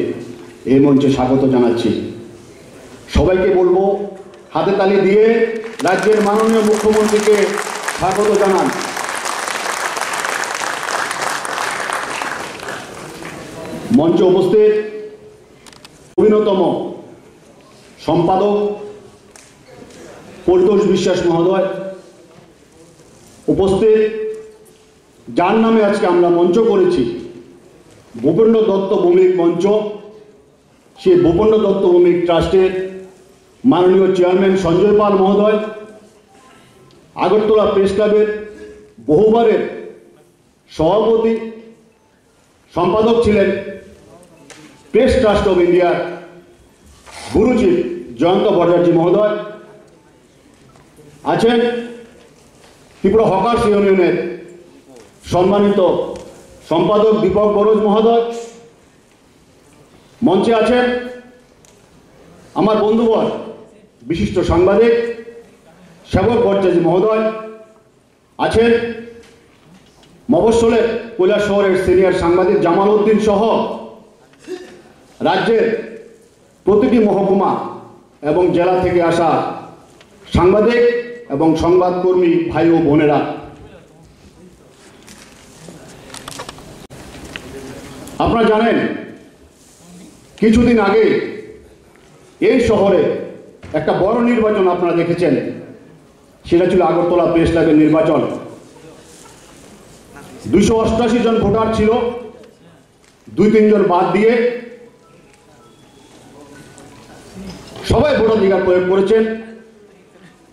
এই মঞ্চে স্বাগত জানাচ্ছি। সবাইকে বলবো, হাতে তালি দিয়ে রাজ্যের মাননীয় মুখ্যমন্ত্রীকে স্বাগত জানান। মঞ্চে উপস্থিত সম্পাদক পরিতোষ বিশ্বাস মহোদয় উপস্থিত, যার নামে আজকে আমরা মঞ্চ করেছি ভূপেন্দ্র দত্ত ভৌমিক মঞ্চ, সেই ভূপেন্দ্র দত্ত ভৌমিক ট্রাস্টের মাননীয় চেয়ারম্যান সঞ্জয় পাল মহোদয়, আগরতলা প্রেস ক্লাবের বহুবারের সভাপতি সম্পাদক ছিলেন প্রেস ট্রাস্ট অফ ইন্ডিয়ার গুরুজি জয়ন্ত ভট্টাচার্য মহোদয় আছেন, ত্রিপুরা হকার্স ইউনিয়নের সম্মানিত সম্পাদক দীপক বরোজ মহোদয় মঞ্চে আছেন, আমার বন্ধুবর বিশিষ্ট সাংবাদিক সেবক ভট্টাচার্য মহোদয় আছেন, মফস্বলের কৈলাসহরের সিনিয়র সাংবাদিক জামাল উদ্দিন সহ রাজ্যের প্রতিটি মহকুমা এবং জেলা থেকে আসা সাংবাদিক এবং সংবাদকর্মী ভাই ও বোনেরা, আপনারা জানেন কিছুদিন আগে এই শহরে একটা বড় নির্বাচন আপনারা দেখেছেন, সেটা ছিল আগরতলা প্রেস ক্লাবের নির্বাচন। 288 জন ভোটার ছিল, 2-3 জন বাদ দিয়ে সবাই ভোটাধিকার প্রয়োগ করেছেন।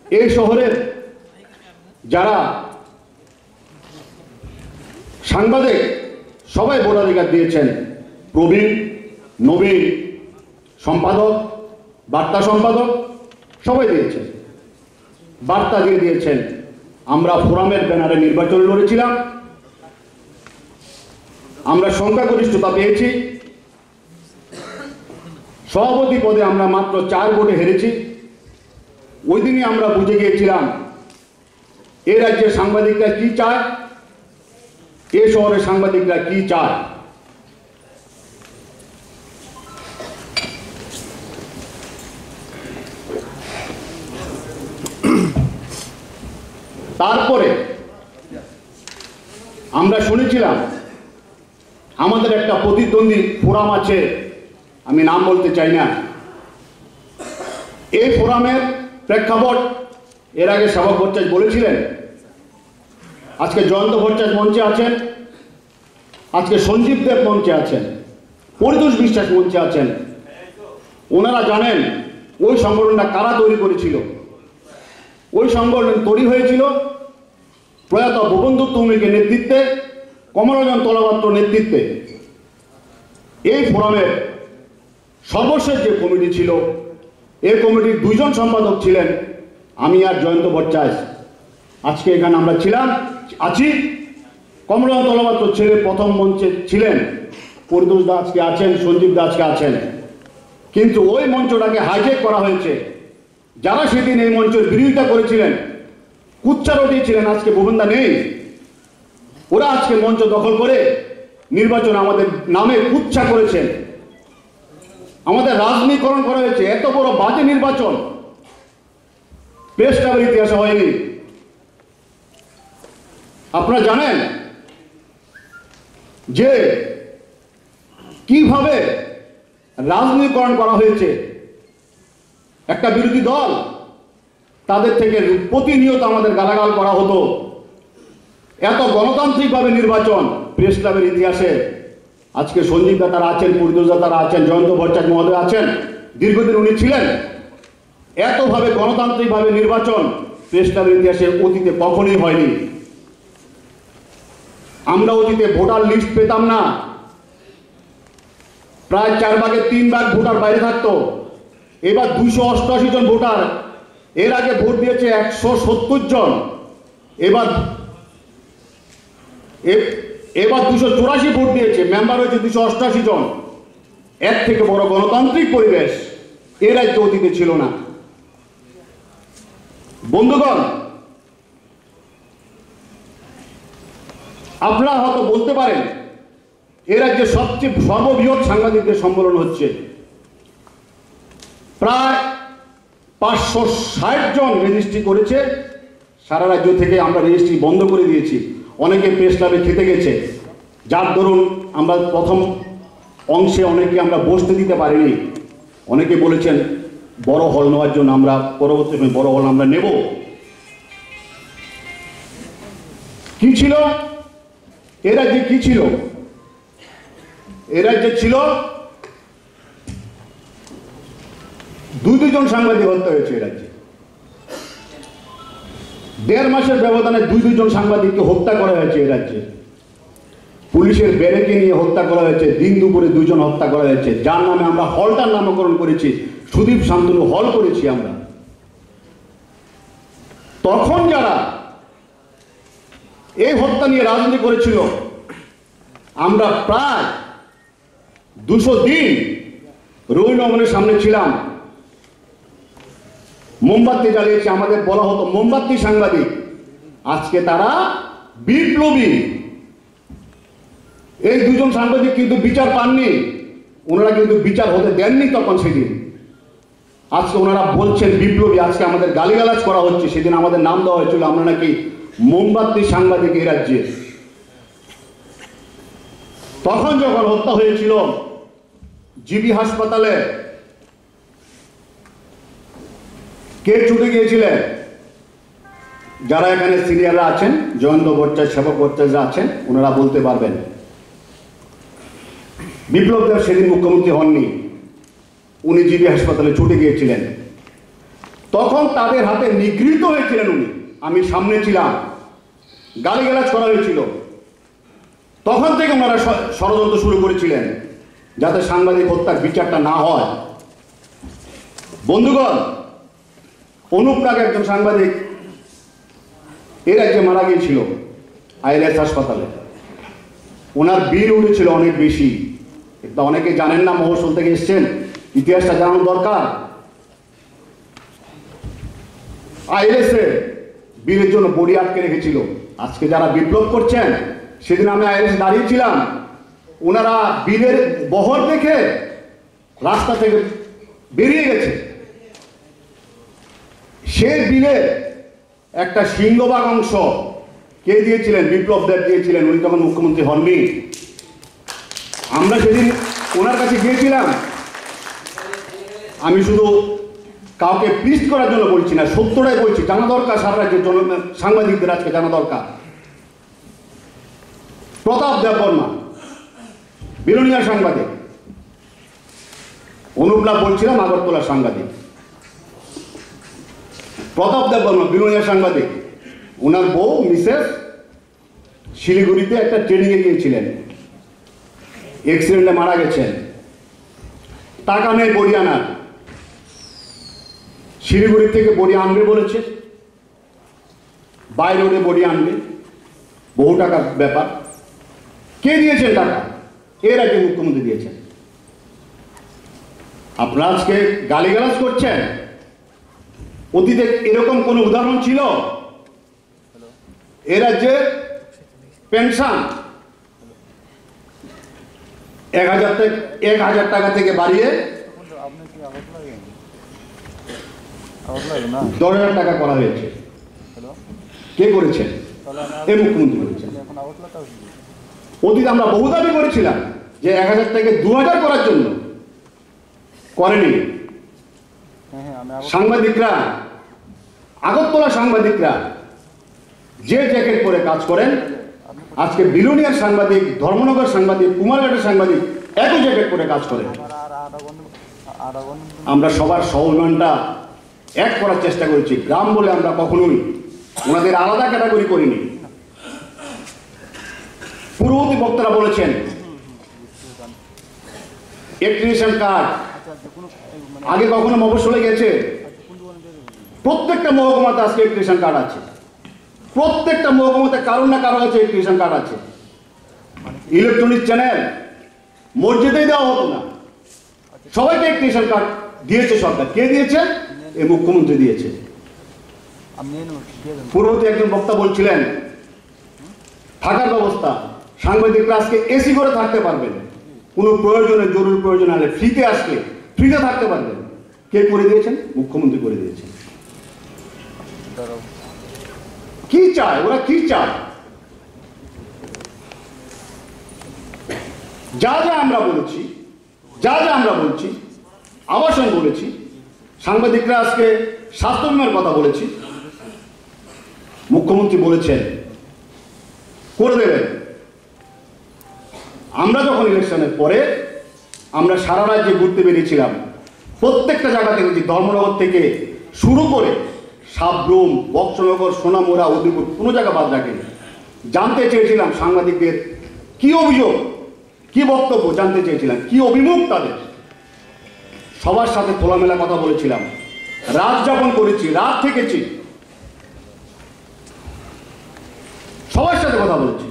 এই শহরের যারা সাংবাদিক সবাই ভোটাধিকার দিয়েছেন, প্রবীণ, নবীন, সম্পাদক, বার্তা সম্পাদক সবাই দিয়েছেন, বার্তা দিয়ে দিয়েছেন। আমরা ফোরামের ব্যানারে নির্বাচন লড়েছিলাম, আমরা সংখ্যাগরিষ্ঠতা পেয়েছি, সভাপতি পদে আমরা মাত্র 4 ভোটে হেরেছি। ওই দিনই আমরা বুঝে গিয়েছিলাম এ রাজ্যের সাংবাদিকরা কি চায়, এ শহরের সাংবাদিকরা কি চায়। তারপরে আমরা শুনেছিলাম আমাদের একটা প্রতিদ্বন্দ্বী ফোরাম আছে, আমি নাম বলতে চাই না। এই ফোরামের প্রেক্ষাপট এর আগে সেবক ভট্টাচার্য বলেছিলেন। আজকে জয়ন্ত ভট্টাচার্য মঞ্চে আছেন, আজকে সঞ্জীব দেব মঞ্চে আছেন, পরিতোষ বিশ্বাস মঞ্চে আছেন। ওনারা জানেন ওই সংগঠনটা কারা তৈরি করেছিল। ওই সংগঠন তৈরি হয়েছিল প্রয়াত ভূপেন্দ্র দত্ত ভৌমিকের নেতৃত্বে, কমলরঞ্জন তলাপাত্র নেতৃত্বে। এই ফোরামের সর্বশেষ যে কমিটি ছিল, এই কমিটির 2 জন সম্পাদক ছিলেন আমি আর জয়ন্ত ভট্টাচার্য। আজকে এখানে আমরা আছি। কমলরঞ্জন তলাপাত্র ছেলে প্রথম মঞ্চে ছিলেন, পরিতোষ দা আজকে আছেন, সঞ্জীব দা আজকে আছেন। কিন্তু ওই মঞ্চটাকে হাইজেক করা হয়েছে। যারা সেদিন এই মঞ্চের বিরোধিতা করেছিলেন, কুচ্চা রটিয়েছিলেন, আজকে ভূপেন্দা নেই, ওরা আজকে মঞ্চ দখল করে নির্বাচন আমাদের নামে কুচ্ছা করেছেন, আমাদের রাজনীতিকরণ করা হয়েছে। এত বড় বাজে নির্বাচন প্রেস ক্লাবের ইতিহাসে হয়নি। আপনারা জানেন যে কিভাবে রাজনীতিকরণ করা হয়েছে। একটা বিরোধী দল, তাদের থেকে প্রতিনিয়ত আমাদের গালাগাল করা হতো। এত গণতান্ত্রিকভাবে নির্বাচন প্রেস ক্লাবের ইতিহাসে আজকে সঞ্জীব দা তারা আছেন, পরিতোষ দা তারা আছেন, জয়ন্ত ভট্টাচার্য মহোদয় আছেন, দীর্ঘদিন উনি ছিলেন। এতভাবে গণতান্ত্রিকভাবে নির্বাচন প্রেস ক্লাবের ইতিহাসে অতীতে কখনোই হয়নি। আমরা অতীতে ভোটার লিস্ট পেতাম না, প্রায় 4 ভাগের 3 ভাগ ভোটার বাইরে থাকতো। এবার 288 জন ভোটার, এর আগে ভোট দিয়েছে 170 জন, এবার 284 ভোট দিয়েছে, মেম্বার হয়েছে 288 জন। এর থেকে বড় গণতান্ত্রিক পরিবেশ এ রাজ্যে অতীতে ছিল না। বন্ধুগণ, আপনারা হয়তো বলতে পারেন এ রাজ্যে সবচেয়ে সর্ববৃহৎ সাংবাদিকদের সম্মেলন হচ্ছে, প্রায় 560 জন রেজিস্ট্রি করেছে। সারা রাজ্য থেকে আমরা রেজিস্ট্রি বন্ধ করে দিয়েছি, অনেকে প্রেস ক্লাবে খেতে গেছে, যার দরুন আমরা প্রথম অংশে অনেকে আমরা বসতে দিতে পারিনি। অনেকে বলেছেন বড় হল নেওয়ার জন্য আমরা পরবর্তী সময় বড় হল আমরা নেব। কি ছিল এ রাজ্যে? কি ছিল এ রাজ্যে? ছিল দুজন সাংবাদিক হত্যা হয়েছে এ রাজ্যে। 1.5 মাসের ব্যবধানে দুজন সাংবাদিককে হত্যা করা হয়েছে এ রাজ্যে। পুলিশের ব্যারেকে নিয়ে হত্যা করা হয়েছে, দিন দুপুরে 2 জন হত্যা করা হয়েছে, যার নামে আমরা হলটার নামকরণ করেছি, সুদীপ শান্তনু হল করেছি আমরা। তখন যারা এই হত্যা নিয়ে রাজনীতি করেছিল, আমরা প্রায় 200 দিন রুইনগরের সামনে ছিলাম, মোমবাতি জ্বালিয়েছে, আমাদের বলা হতো মোমবাতি সাংবাদিক। আজকে তারা বিপ্লবী। এই 2 জন সাংবাদিক কিন্তু বিচার পাননি, ওনারা কিন্তু বিচার হতে দেননি তখন সেদিন। আজকে ওনারা বলছেন বিপ্লবী। আজকে আমাদের গালিগালাজ করা হচ্ছে, সেদিন আমাদের নাম দেওয়া হয়েছিল আমরা নাকি মোমবাতি সাংবাদিক এই রাজ্যে। তখন যখন হত্যা হয়েছিল জিবি হাসপাতালে, কে ছুটে গিয়েছিলেন? যারা এখানে সিনিয়ররা আছেন, জয়ন্ত ভট্টাচার্য, সেবক ভট্টাচার্য আছেন, ওনারা বলতে পারবেন। বিপ্লব দেব সেদিন মুখ্যমন্ত্রী হননি, উনি জিবি হাসপাতালে ছুটে গিয়েছিলেন। তখন তাদের হাতে নিগৃহীত হয়েছিলেন উনি। আমি সামনে ছিলাম, গালিগালাজ করা হয়েছিল। তখন থেকে ওনারা ষড়যন্ত্র শুরু করেছিলেন যাতে সাংবাদিক হত্যার বিচারটা না হয়। বন্ধুগণ, অনুপ নাগ একজন সাংবাদিক এ রাজ্যে মারা গিয়েছিল আইএলএস হাসপাতালে। ওনার বিল উঠেছিল অনেক বেশি। এটা অনেকে জানেন না, মহসুল থেকে এসছেন, ইতিহাসটা জানানো দরকার। আইএলএস এ বিলের জন্য বডি আটকে রেখেছিল। আজকে যারা বিপ্লব করছেন, সেদিন আমি আইএলএস দাঁড়িয়েছিলাম, ওনারা বিলের বহর দেখে রাস্তা থেকে বেরিয়ে গেছে। সে বিলে একটা সিংহভাগ অংশ কে দিয়েছিলেন? বিপ্লব দেব দিয়েছিলেন। উনি তখন মুখ্যমন্ত্রী হননি। আমরা সেদিন ওনার কাছে গিয়েছিলাম। আমি শুধু কাউকে প্লিজ করার জন্য বলছি না, সত্যটাই বলছি। জানা দরকার, সারা রাজ্যের সাংবাদিকদের আজকে জানা দরকার। প্রতাপ দেববর্মা বিলোনিয়া সাংবাদিক, অনুপ নাগ বলছিলাম আগরতলা সাংবাদিক। প্রতাপ দেববর্মা বিলোনিয়া সাংবাদিক, ওনার বউ মিসেস শিলিগুড়িতে একটা ট্রেনিংয়ে গিয়েছিলেন, অ্যাক্সিডেন্টে মারা গেছেন। টাকা নেই বড়ি আনার, শিলিগুড়ি থেকে বড়ি আনবে বলেছে, বাই রোডে বড়ি আনবে, বহু টাকার ব্যাপার। কে দিয়েছেন টাকা? এর আগে মুখ্যমন্ত্রী দিয়েছেন। আপনারা আজকে গালিগালাজ করছেন। অতীতে এরকম কোন উদাহরণ ছিল? এ রাজ্যে পেনশন 1,000 টাকা থেকে বাড়িয়ে 10,000 টাকা করা হয়েছে। কে করেছেন? এই মুখ্যমন্ত্রী করেছেন। অতীতে আমরা বহু দাবি করেছিলাম যে 1,000 থেকে 2,000 করার জন্য, করেনি। সাংবাদিকরা, আগরতলা সাংবাদিকরা যে জ্যাকেট পরে কাজ করেন, আজকে বিলোনিয়ার সাংবাদিক, ধর্মনগর সাংবাদিক, কুমারঘাটের সাংবাদিক একই জ্যাকেট পরে কাজ করেন। আমরা সবার সহযোগিতা এক করার চেষ্টা করেছি। গ্রাম বলে আমরা কখনোই ওনাদের আলাদা ক্যাটাগরি করিনি। পূর্ববর্তী বক্তারা বলেছেন ইলেকট্রিশিয়ান কার্ড আগে কখনো মফস্বলে গেছে? প্রত্যেকটা মহকুমাতে আজকে ইলেকট্রিশিয়ান কার্ড আছে। প্রত্যেকটা মহকুমাতে কারো না কারো কাছে ইলেকট্রিশিয়ান কার্ড আছে। ইলেকট্রনিক চ্যানেল মসজিদেই দেওয়া হতো না, সবাইকে ইলেকট্রিশিয়ান কার্ড দিয়েছে সরকার। কে দিয়েছে? এই মুখ্যমন্ত্রী দিয়েছে। পূর্ববর্তী একজন বক্তা বলছিলেন থাকার ব্যবস্থা, সাংবাদিকরা আজকে এসি করে থাকতে পারবেন, কোনো প্রয়োজনে, জরুরি প্রয়োজন হলে ফ্রিতে আসলে ফ্রিতে থাকতে পারবেন। কে করে দিয়েছেন? মুখ্যমন্ত্রী করে দিয়েছেন। কি চায় ওরা? কি চায়? যা যা আমরা বলেছি, যা যা আমরা বলছি, আবাসন বলেছি, সাংবাদিকরা আজকে স্বাস্থ্য বিমার কথা বলেছি, মুখ্যমন্ত্রী বলেছেন করে দেবেন। আমরা যখন ইলেকশনের পরে আমরা সারা রাজ্যে ঘুরতে বেরিয়েছিলাম, প্রত্যেকটা জায়গা থেকে, ধর্মনগর থেকে শুরু করে সাবরুম, বক্সনগর, সোনামুড়া, উদয়পুর, কোনো জায়গা বাদ রাখেনি। জানতে চেয়েছিলাম সাংবাদিকদের কি অভিযোগ, কি বক্তব্য জানতে চেয়েছিলাম, কি অভিমুখ তাদের। সবার সাথে খোলামেলা কথা বলেছিলাম, রাত যাপন করেছি, রাত থেকেছি, সবার সাথে কথা বলেছি।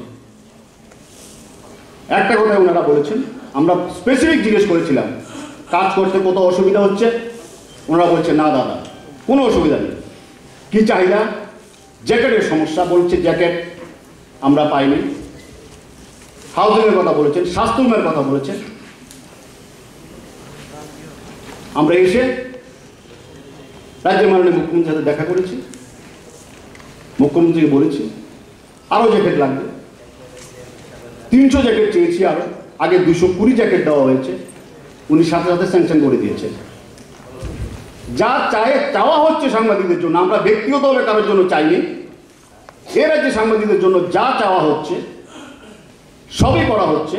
একটা কথাই ওনারা বলেছেন, আমরা স্পেসিফিক জিজ্ঞেস করেছিলাম কাজ করতে কত অসুবিধা হচ্ছে, ওনারা বলছে না দাদা কোনো অসুবিধা নেই। কি চাহিদা? জ্যাকেটের সমস্যা, বলছে জ্যাকেট আমরা পাইনি। হাউজিংয়ের কথা বলেছেন, স্বাস্থ্য বিমার কথা বলেছেন। আমরা এসে রাজ্যের মাননীয় মুখ্যমন্ত্রীর সাথে দেখা করেছি, মুখ্যমন্ত্রীকে বলেছি আরও জ্যাকেট লাগবে। 300 জ্যাকেট চেয়েছি আরো, আগে 220 জ্যাকেট দেওয়া হয়েছে, উনি সাথে সাথে স্যাংশন করে দিয়েছেন। যা চাওয়া হচ্ছে সাংবাদিকদের জন্য, আমরা ব্যক্তিগতভাবে কারোর জন্য চাইনি, এ রাজ্যে সাংবাদিকদের জন্য যা চাওয়া হচ্ছে সবই করা হচ্ছে।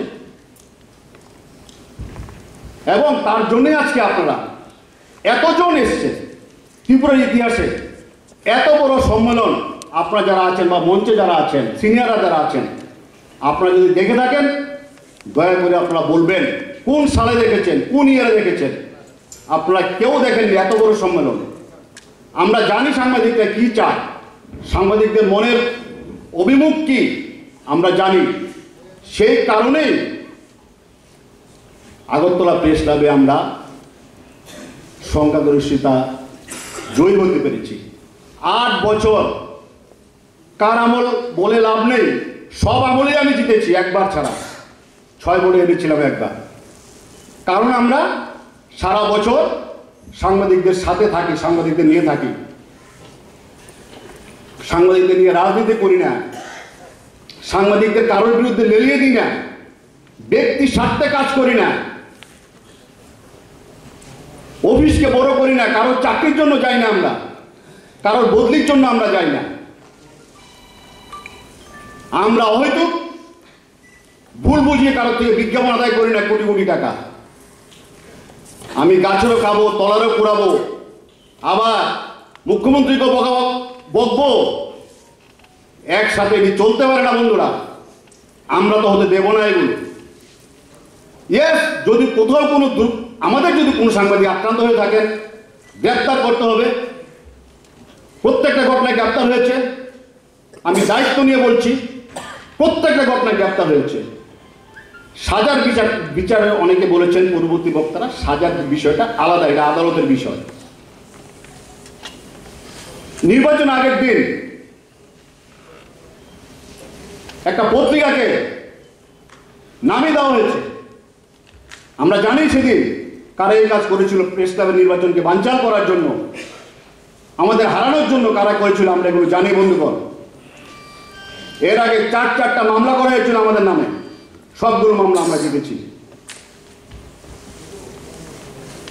এবং তার জন্যই আজকে আপনারা এতজন এসছে। ত্রিপুরার ইতিহাসে এত বড় সম্মেলন আপনারা যারা আছেন বা মঞ্চে যারা আছেন, সিনিয়ররা যারা আছেন, আপনারা যদি দেখে থাকেন দয়া করে আপনারা বলবেন কোন সালে দেখেছেন, কোন ইয়ারে দেখেছেন। আপনারা কেউ দেখেননি এত বড় সম্মেলন। আমরা জানি সাংবাদিকরা কি চায়, সাংবাদিকদের মনের অভিমুখ কি আমরা জানি। সেই কারণেই আগরতলা প্রেস ক্লাবে আমরা সংখ্যাগরিষ্ঠতা জয়ী হতে পেরেছি। 8 বছর কার আমল বলে লাভ নেই, সব আমলেই আমি জিতেছি, একবার ছাড়া। 6 ভোটে এনেছিলাম একবার। কারণ আমরা সারা বছর সাংবাদিকদের সাথে থাকি, সাংবাদিকদের নিয়ে থাকি, সাংবাদিকদের নিয়ে রাজনীতি করি না, সাংবাদিকদের কারোর বিরুদ্ধে লেলিয়ে দিই না, ব্যক্তি স্বার্থে কাজ করি না, অফিসকে বড় করি না, কারোর চাকরির জন্য যাই না, আমরা কারোর বদলির জন্য আমরা যাই না। আমরা হয়তো ভুল বুঝিয়ে কারোর থেকে বিজ্ঞাপন আদায় করি না কোটি কোটি টাকা। আমি গাছেরও খাবো, তলারও কুড়াবো, আবার মুখ্যমন্ত্রীকেও বকবো। একসাথে চলতে পারে না বন্ধুরা, আমরা তো হতে দেব না এগুলো। ইয়েস, যদি কোথাও কোনো আমাদের যদি কোনো সাংবাদিক আক্রান্ত হয়ে থাকেন গ্রেপ্তার করতে হবে। প্রত্যেকটা ঘটনায় গ্রেপ্তার হয়েছে, আমি দায়িত্ব নিয়ে বলছি, প্রত্যেকটা ঘটনায় গ্রেপ্তার হয়েছে। সাজার বিচারে অনেকে বলেছেন পূর্ববর্তী বক্তারা, সাজার বিষয়টা আলাদা, এটা আদালতের বিষয়। নির্বাচন আগের দিন একটা পত্রিকাকে নামিয়ে দেওয়া হয়েছে। আমরা জানি সেদিন কারা এই কাজ করেছিল, প্রেস ক্লাবের নির্বাচনকে বানচাল করার জন্য, আমাদের হারানোর জন্য কারা করেছিল আমরা এগুলো জানি বন্ধুগণ। এর আগে 4টা মামলা করা হয়েছিল আমাদের নামে, সবগুলো মামলা আমরা জিতেছি।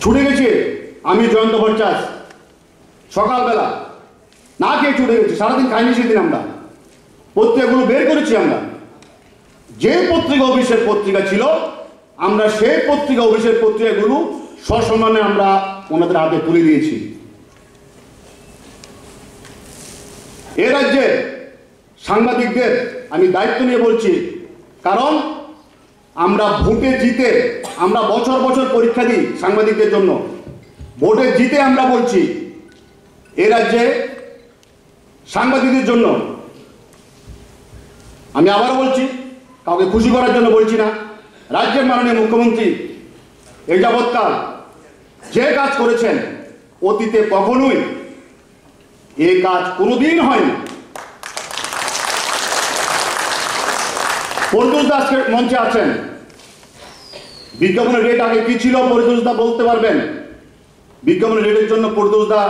ছুটে গেছি আমি, জয়ন্ত ভট্টাচার্য, সকালবেলা না খেয়ে ছুটে গেছি, সারাদিন খাইনি সেদিন। আমরা পত্রিকাগুলো বের করেছি, আমরা যে পত্রিকা অফিসের পত্রিকা ছিল, আমরা সেই পত্রিকা অফিসের পত্রিকাগুলো সসম্মানে আমরা ওনাদের হাতে তুলে দিয়েছি। এ রাজ্যে সাংবাদিকদের আমি দায়িত্ব নিয়ে বলছি, কারণ আমরা ভোটে জিতে, আমরা বছর বছর পরীক্ষা দিই সাংবাদিকদের জন্য, ভোটে জিতে আমরা বলছি এ রাজ্যে সাংবাদিকদের জন্য, আমি আবার বলছি, কাউকে খুশি করার জন্য বলছি না, রাজ্যের মাননীয় মুখ্যমন্ত্রী এই যাবৎকাল যে কাজ করেছেন, অতীতে কখনোই এই কাজ কোনোদিন হয়নি। পরিতোষ দা আজকে মঞ্চে আছেন, বিজ্ঞাপনের রেট আগে কি ছিল পরিতোষ দা বলতে পারবেন? বিজ্ঞাপনের রেটের জন্য পরিতোষ দা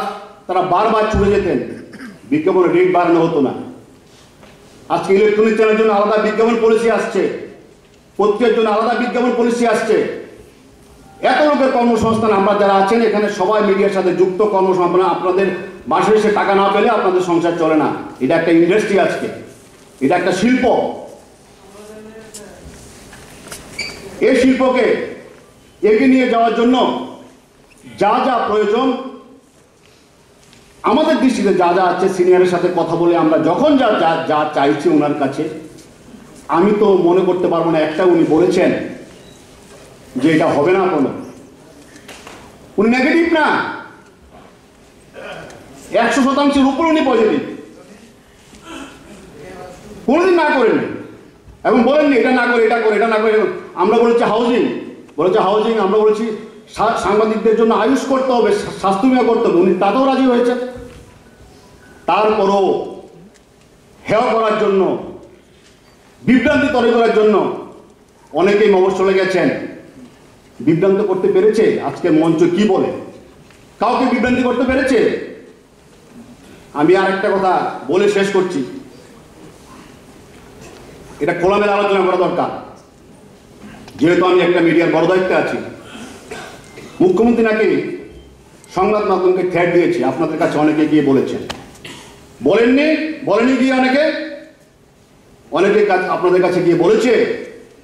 তারা বারবার ছুটে যেতেন, বিজ্ঞাপনের রেট বাড়ানো হতো না। আজকে ইলেকট্রনিক চ্যানেলের জন্য আলাদা বিজ্ঞাপন পলিসি আসছে, পত্রিকার জন্য আলাদা বিজ্ঞাপন পলিসি আসছে। এত লোকের কর্মসংস্থান, আমরা যারা আছেন এখানে সবাই মিডিয়ার সাথে যুক্ত, কর্মসংস্থান। আপনাদের মাসে এসে টাকা না পেলে আপনাদের সংসার চলে না। এটা একটা ইন্ডাস্ট্রি, আজকে এটা একটা শিল্প। এই শিল্পকে এগিয়ে নিয়ে যাওয়ার জন্য যা যা প্রয়োজন, আমাদের দৃষ্টিতে যা যা আছে, সিনিয়রের সাথে কথা বলে আমরা যখন যা যা যা চাইছি ওনার কাছে, আমি তো মনে করতে পারবো না একটা উনি বলেছেন যে এটা হবে না। কোনো উনি নেগেটিভ না, 100% উপর উনি পজিটিভ। কোনোদিন না করেননি এবং বলেননি এটা না করে, এটা করে, এটা না করে। আমরা বলেছি হাউজিং, আমরা বলেছি সাংবাদিকদের জন্য আয়ুষ করতে হবে, স্বাস্থ্য বিমা করতে হবে, উনি তাতেও রাজি হয়েছে। তারপরও হেয় করার জন্য, বিভ্রান্তি তৈরি করার জন্য অনেকেই মবস চলে গেছেন। বিভ্রান্ত করতে পেরেছে আজকের মঞ্চ কি বলে? কাউকে বিভ্রান্তি করতে পেরেছে? আমি আরেকটা কথা বলে শেষ করছি, এটা খোলামেলা আলোচনা করা দরকার। যেহেতু আমি একটা মিডিয়ার বড় দায়িত্বে আছি, মুখ্যমন্ত্রী নাকি সংবাদ মাধ্যমকে থ্রেট দিয়েছে, আপনাদের কাছে অনেকে গিয়ে বলেছেন। বলেনি গিয়ে অনেকে আপনাদের কাছে গিয়ে বলেছে,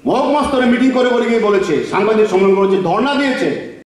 মহকুমা স্তরে মিটিং করে গিয়ে বলেছে, সাংবাদিক সম্মেলন করেছে, ধর্ণা দিয়েছে।